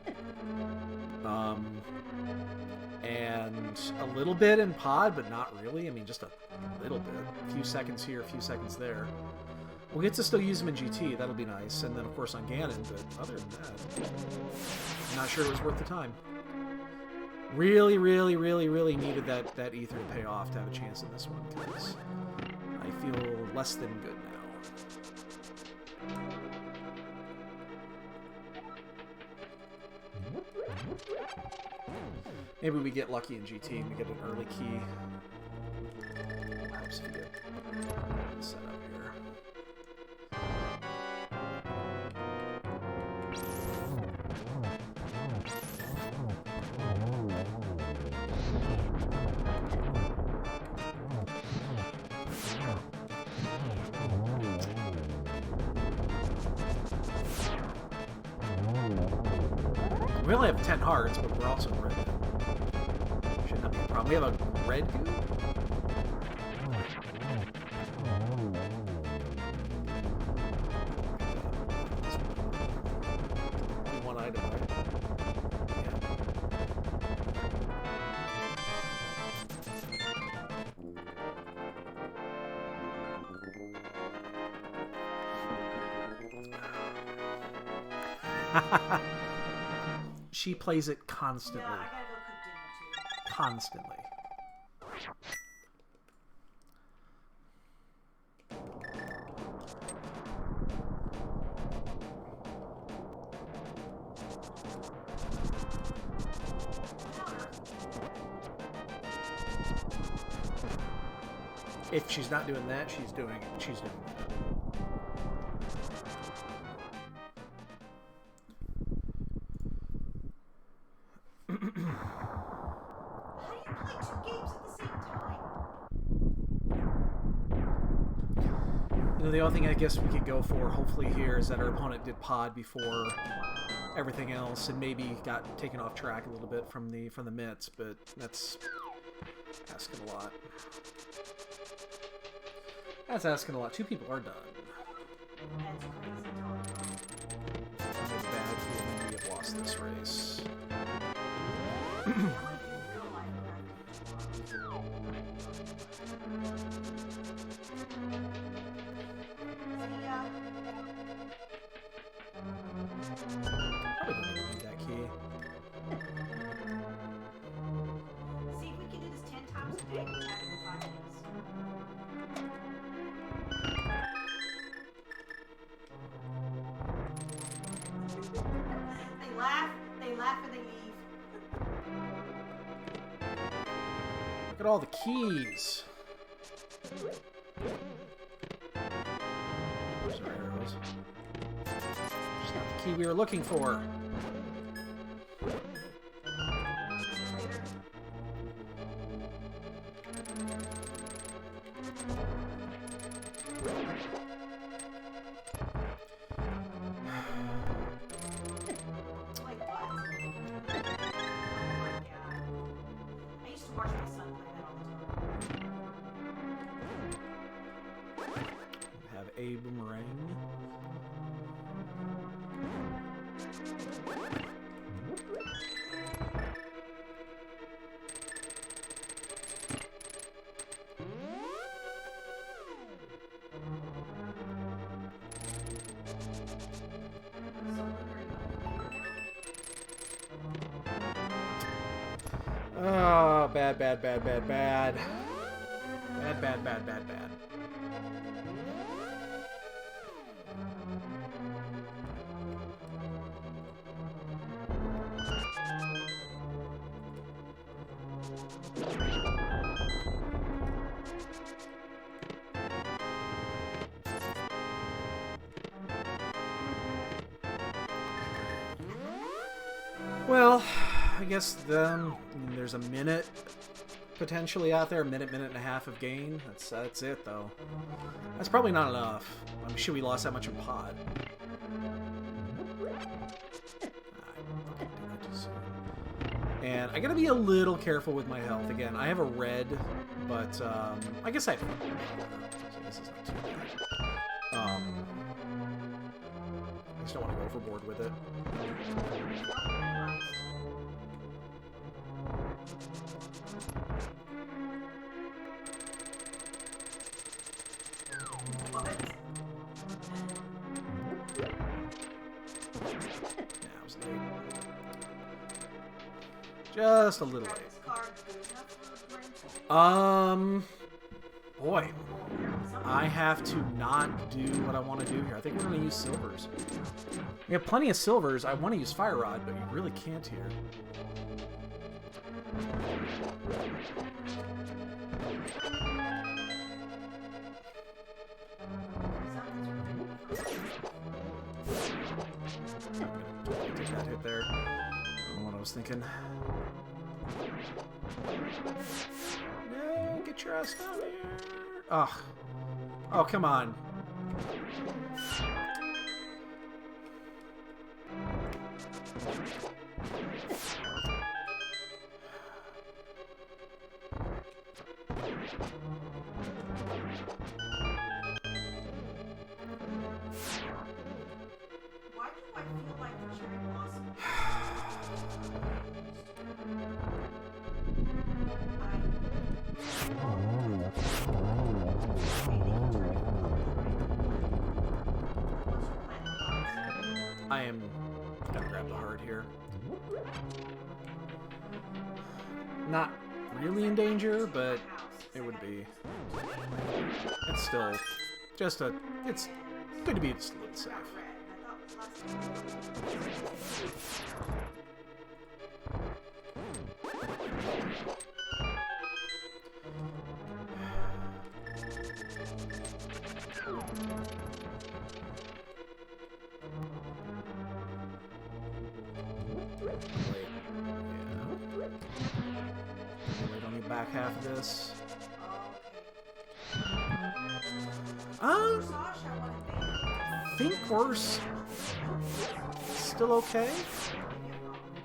And a little bit in Pod, but not really. I mean, just a little bit. A few seconds here, a few seconds there. We'll get to still use them in GT. That'll be nice. And then, of course, on Ganon. But other than that, I'm not sure it was worth the time. Really, really, really, really needed that ether to pay off to have a chance in this one, because I feel less than good now. Maybe we get lucky in GT and we get an early key. Perhaps we get set up here. We only have 10 hearts, but we're also red. Should not be a problem. We have a red goo? Only one item, right? Yeah. She plays it constantly. Yeah, I gotta go cook dinner too. Constantly. If she's not doing that, she's doing it. She's doing that. The only thing I guess we could go for, hopefully, here is that our opponent did pod before everything else, and maybe got taken off track a little bit from the mitts, but that's asking a lot. That's asking a lot. 2 people are done. I have a bad feeling we have lost this race. Look at all the keys. Where's our arrows? Just not the key we were looking for. A boomerang. Oh, bad, bad, bad, bad, bad. bad, bad, bad, bad, bad. Well, I guess there's a minute potentially out there, a minute and a half of gain. That's it though. That's probably not enough. I'm sure we lost that much in pot. And I gotta be a little careful with my health. Again, I have a red, but I guess I have. So this is not too bad. I just don't want to go overboard with it. Just a little late. Boy, I have to not do what I want to do here. I think we're going to use silvers. We have plenty of silvers. I want to use fire rod, but you really can't here. Take that hit there. I don't know what I was thinking. No, get your ass down here. Ugh. Oh, come on. Why do I feel like the cherry blossom? I am gonna grab the heart here. Not really in danger, but it would be. It's still just a. It's good to be just a little safe. Wait on the back half of this. I think we're still okay.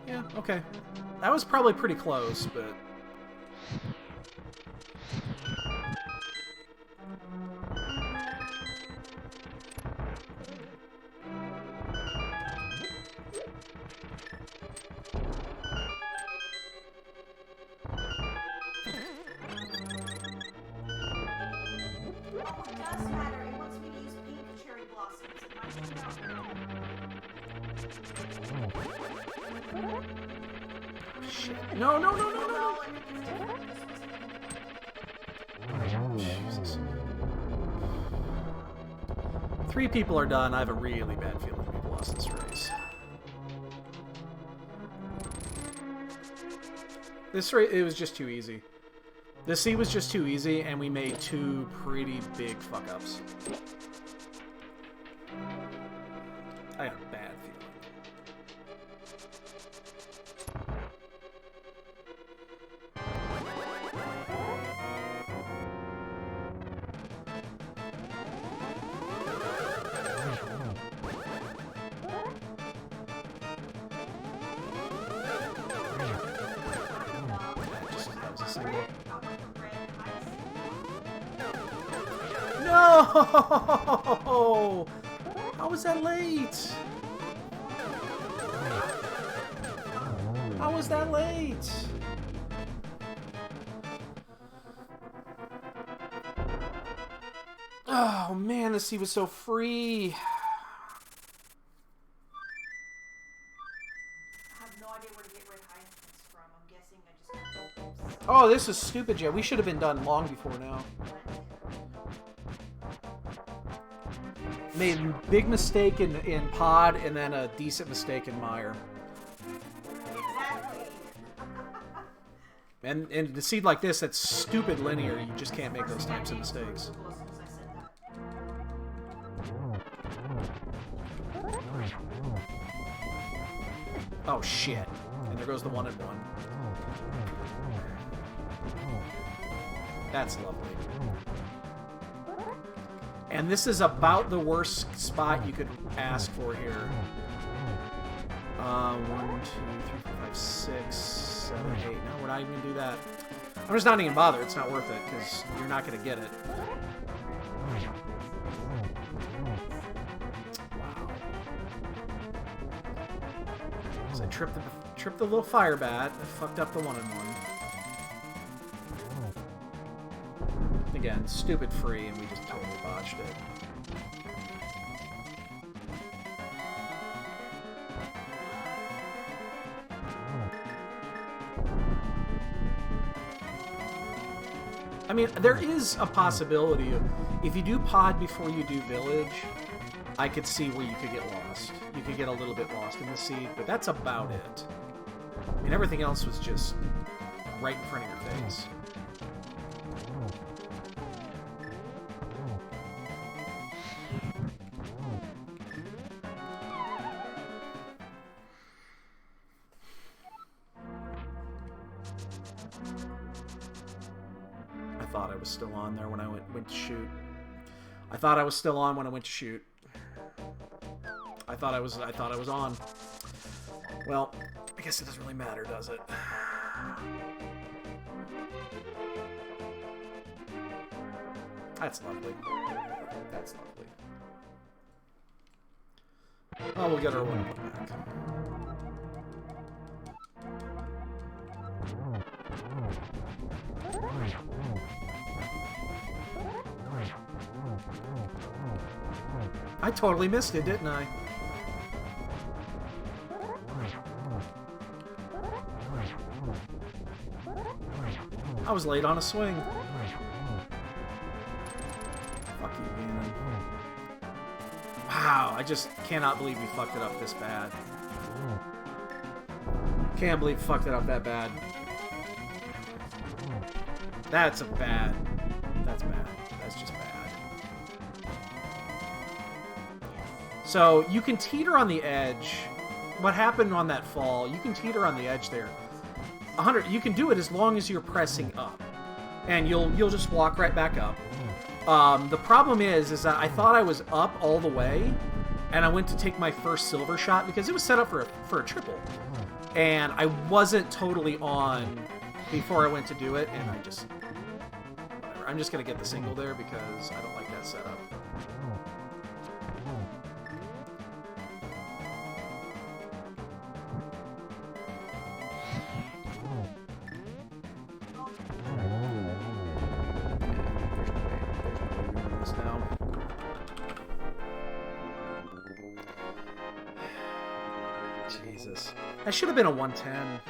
Yeah, okay. That was probably pretty close, but... No, no, no, no, no! Jesus. 3 people are done. I have a really bad feeling we've lost this race. This race, it was just too easy. The C was just too easy, and we made 2 pretty big fuck-ups. I have a bad feeling. No! How was that late? How was that late? Oh man, the sea was so free. I have no idea where to get red hyacinths from. I'm guessing I just... Oh, Oh, this is stupid, Jay. We should have been done long before now. Made a big mistake in Pod and then a decent mistake in Mire. Exactly. And a seed like this, that's stupid linear. You just can't make those types of mistakes. Oh, shit. And there goes the 1 and 1. That's lovely. And this is about the worst spot you could ask for here. 1, 2, 3, 4, 5, 6, 7, 8. No, we're not even going to do that. I'm just not even bother. It's not worth it because you're not going to get it. Wow. So I tripped the little fire bat. I fucked up the 1 and 1. Again, stupid free, and we just totally botched it. I mean, there is a possibility of, if you do pod before you do village, I could see where you could get lost. You could get a little bit lost in the seed, but that's about it. I mean, everything else was just right in front of your face. I thought I was still on there when I went to shoot. I thought I was still on when I went to shoot. I thought I was on. Well, I guess it doesn't really matter, does it? That's lovely. That's lovely. Oh, we'll get our 1 back. I totally missed it, didn't I? I was late on a swing. Fuck you, man. Wow, I just cannot believe we fucked it up this bad. Can't believe we fucked it up that bad. That's bad. That's bad. That's just bad. So, you can teeter on the edge. What happened on that fall, you can teeter on the edge there. 100. You can do it as long as you're pressing up. And you'll just walk right back up. The problem is that I thought I was up all the way, and I went to take my first silver shot because it was set up for a triple. And I wasn't totally on before I went to do it, and I just... whatever. I'm just going to get the single there because I don't like that setup. Jesus. That should have been a 110.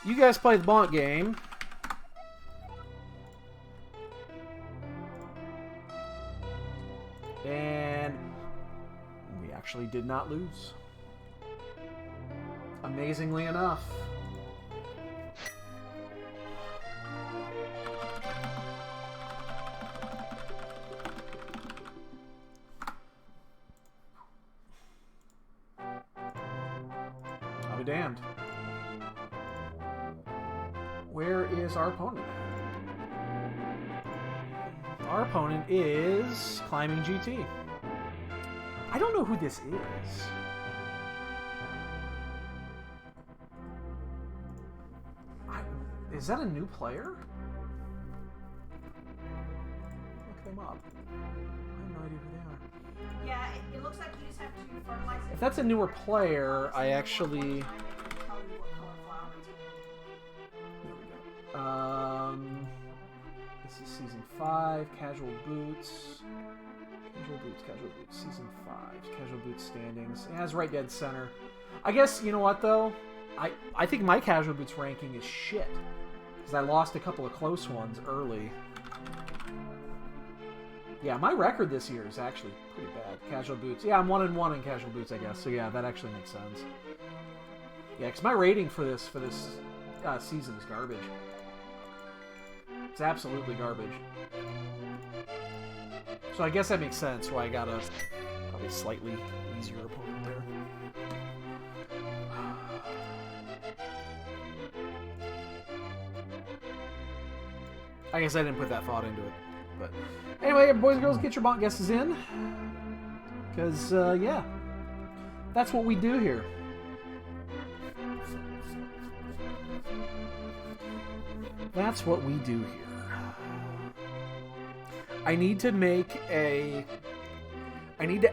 You guys play the Bonk game. And we actually did not lose. Amazingly enough. I'll be damned. Where is our opponent? Our opponent is Climbing GT. I don't know who this is. Is that a new player? Look them up. I have no idea who they are. Yeah, it looks like you just have to fertilize it. If that's a newer player, I actually... There we go. This is Season 5, Casual Boots. Casual Boots, Season 5. Casual Boots standings. It has right dead center. I guess, you know what, though? I think my Casual Boots ranking is shit. Because I lost a couple of close ones early. Yeah, my record this year is actually pretty bad. Casual Boots. Yeah, I'm 1-1 in Casual Boots, I guess. So yeah, that actually makes sense. Yeah, because my rating for this season is garbage. It's absolutely garbage. So I guess that makes sense why I got a probably slightly easier opponent there. I guess I didn't put that thought into it. But anyway, boys and girls, get your bot guesses in. Because, yeah. That's what we do here. That's what we do here. I need to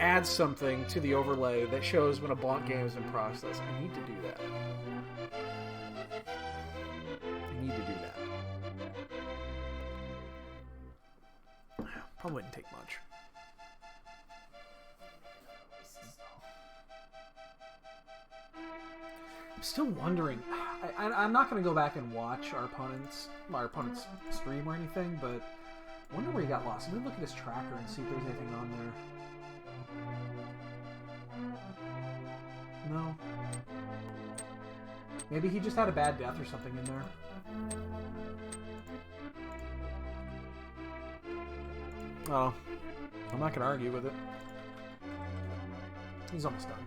add something to the overlay that shows when a bot game is in process. I need to do that. Probably wouldn't take much. I'm still wondering. I'm not going to go back and watch our opponent's stream or anything, but I wonder where he got lost. Let me look at his tracker and see if there's anything on there. No. Maybe he just had a bad death or something in there. Oh, I'm not going to argue with it. He's almost done.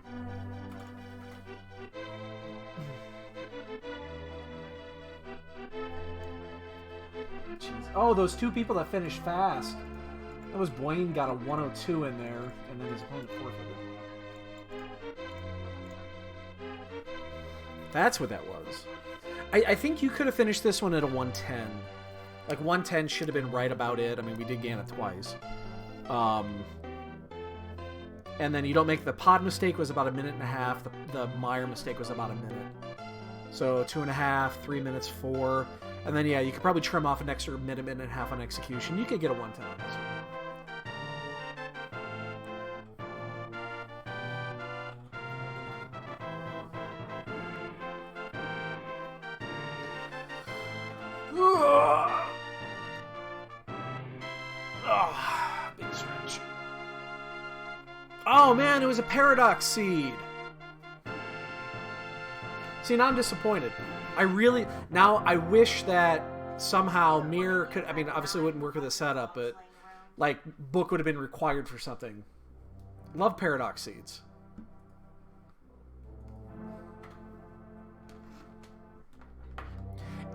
Jeez. Oh, those two people that finished fast. That was Blaine got a 102 in there, and then his opponent forfeited. That's what that was. I think you could have finished this one at a 110. Like, 110 should have been right about it. I mean, we did gain it twice. And then you don't make the pod mistake was about 1.5 minutes. The Meyer mistake was about 1 minute. So 2.5, 3 minutes, 4. And then, yeah, you could probably trim off an extra minute and a half on execution. You could get a 110 on this one. Big stretch. Oh man, it was a paradox seed. See, now I'm disappointed. I wish that somehow Mirror could, I mean, obviously it wouldn't work with the setup, but like book would have been required for something. Love paradox seeds.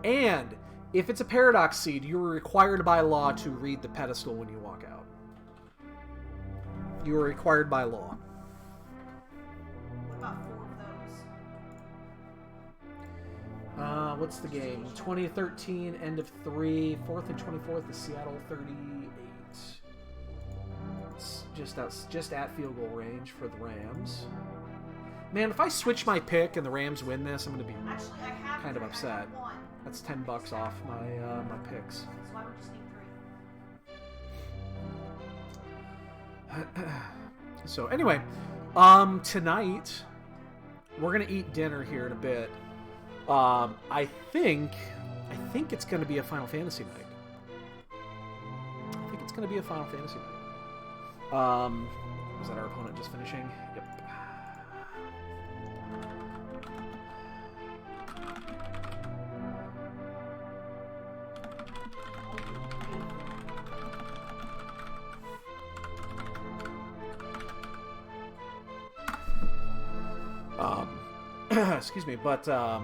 And if it's a paradox seed, you are required by law to read the pedestal when you walk out. You are required by law. What about 4 of those? What's the game? 2013, end of 3, 4th and 24th is Seattle 38. It's just at field goal range for the Rams. Man, if I switch my pick and the Rams win this, I'm going to be kind of upset. That's $10 off my picks. So I would just need 3. So anyway, tonight we're gonna eat dinner here in a bit. I think it's gonna be a Final Fantasy night. Was that our opponent just finishing? Yep. Excuse me, but yeah,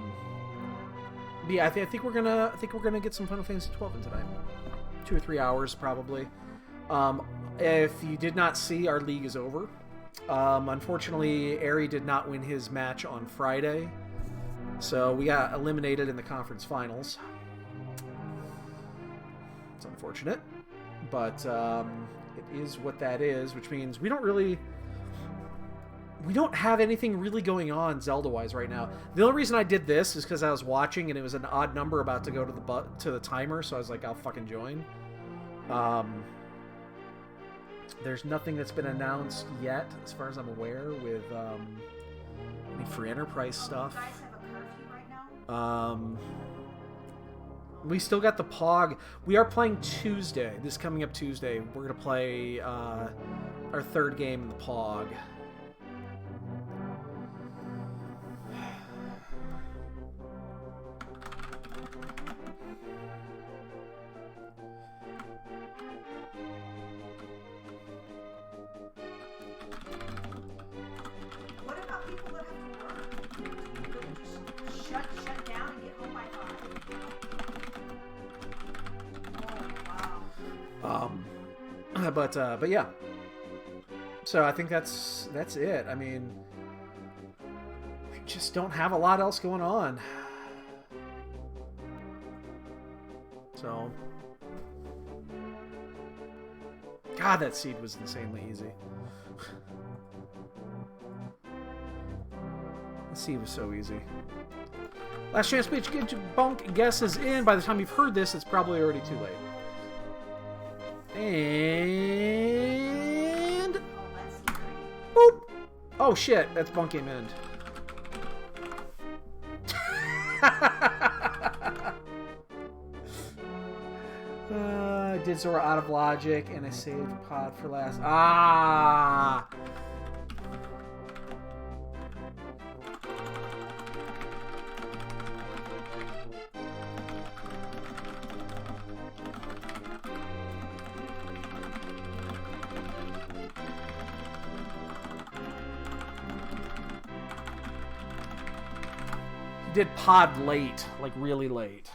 I think we're gonna get some Final Fantasy 12 in tonight. 2 or 3 hours probably. If you did not see, our league is over. Unfortunately, Ari did not win his match on Friday, so we got eliminated in the conference finals. It's unfortunate, but it is what that is, which means we don't have anything really going on Zelda-wise right now. The only reason I did this is because I was watching and it was an odd number about to go to the timer, so I was like, I'll fucking join. There's nothing that's been announced yet, as far as I'm aware, with any free enterprise stuff. You guys have a curfew right now? We still got the POG. We are playing Tuesday. This coming up Tuesday, we're gonna play our third game in the POG. What about people that have to work? Do you just shut down and get home by 5? Oh, wow. But yeah. So I think that's it. I mean, we just don't have a lot else going on. So, God, that seed was insanely easy. The seed was so easy. Last chance to get your bunk guesses in. By the time you've heard this, it's probably already too late. And boop. Oh shit, that's bunk game end. I did Zora out of logic, and I saved pod for last. Ah. Did pod late, like really late.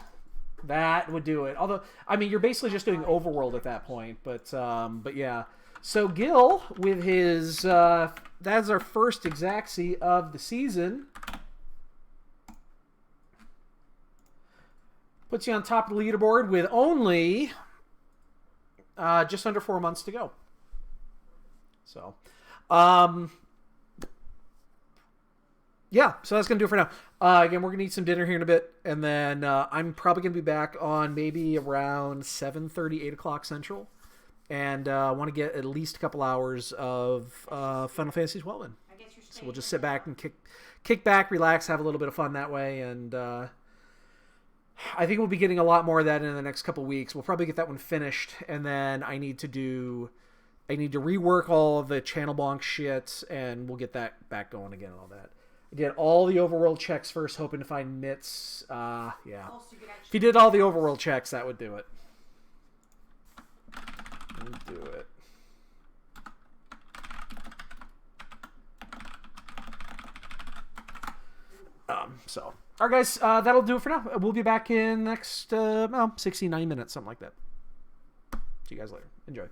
That would do it. Although, I mean, you're basically just doing overworld at that point. But yeah. So Gil, with his, that's our first Exacxi of the season. Puts you on top of the leaderboard with only just under 4 months to go. So, yeah, so that's going to do it for now. Again, we're going to eat some dinner here in a bit, and then I'm probably going to be back on maybe around 7:30, 8 o'clock Central, and I want to get at least a couple hours of Final Fantasy XII in. So we'll just sit back and kick back, relax, have a little bit of fun that way, and I think we'll be getting a lot more of that in the next couple weeks. We'll probably get that one finished, and then I need to rework all of the channel bonk shit, and we'll get that back going again and all that. Again, all the overworld checks first, hoping to find mitts. Yeah. If you did all the overworld checks, that would do it. Would do it. So, all right, guys, that'll do it for now. We'll be back in next 60, 90 minutes, something like that. See you guys later. Enjoy.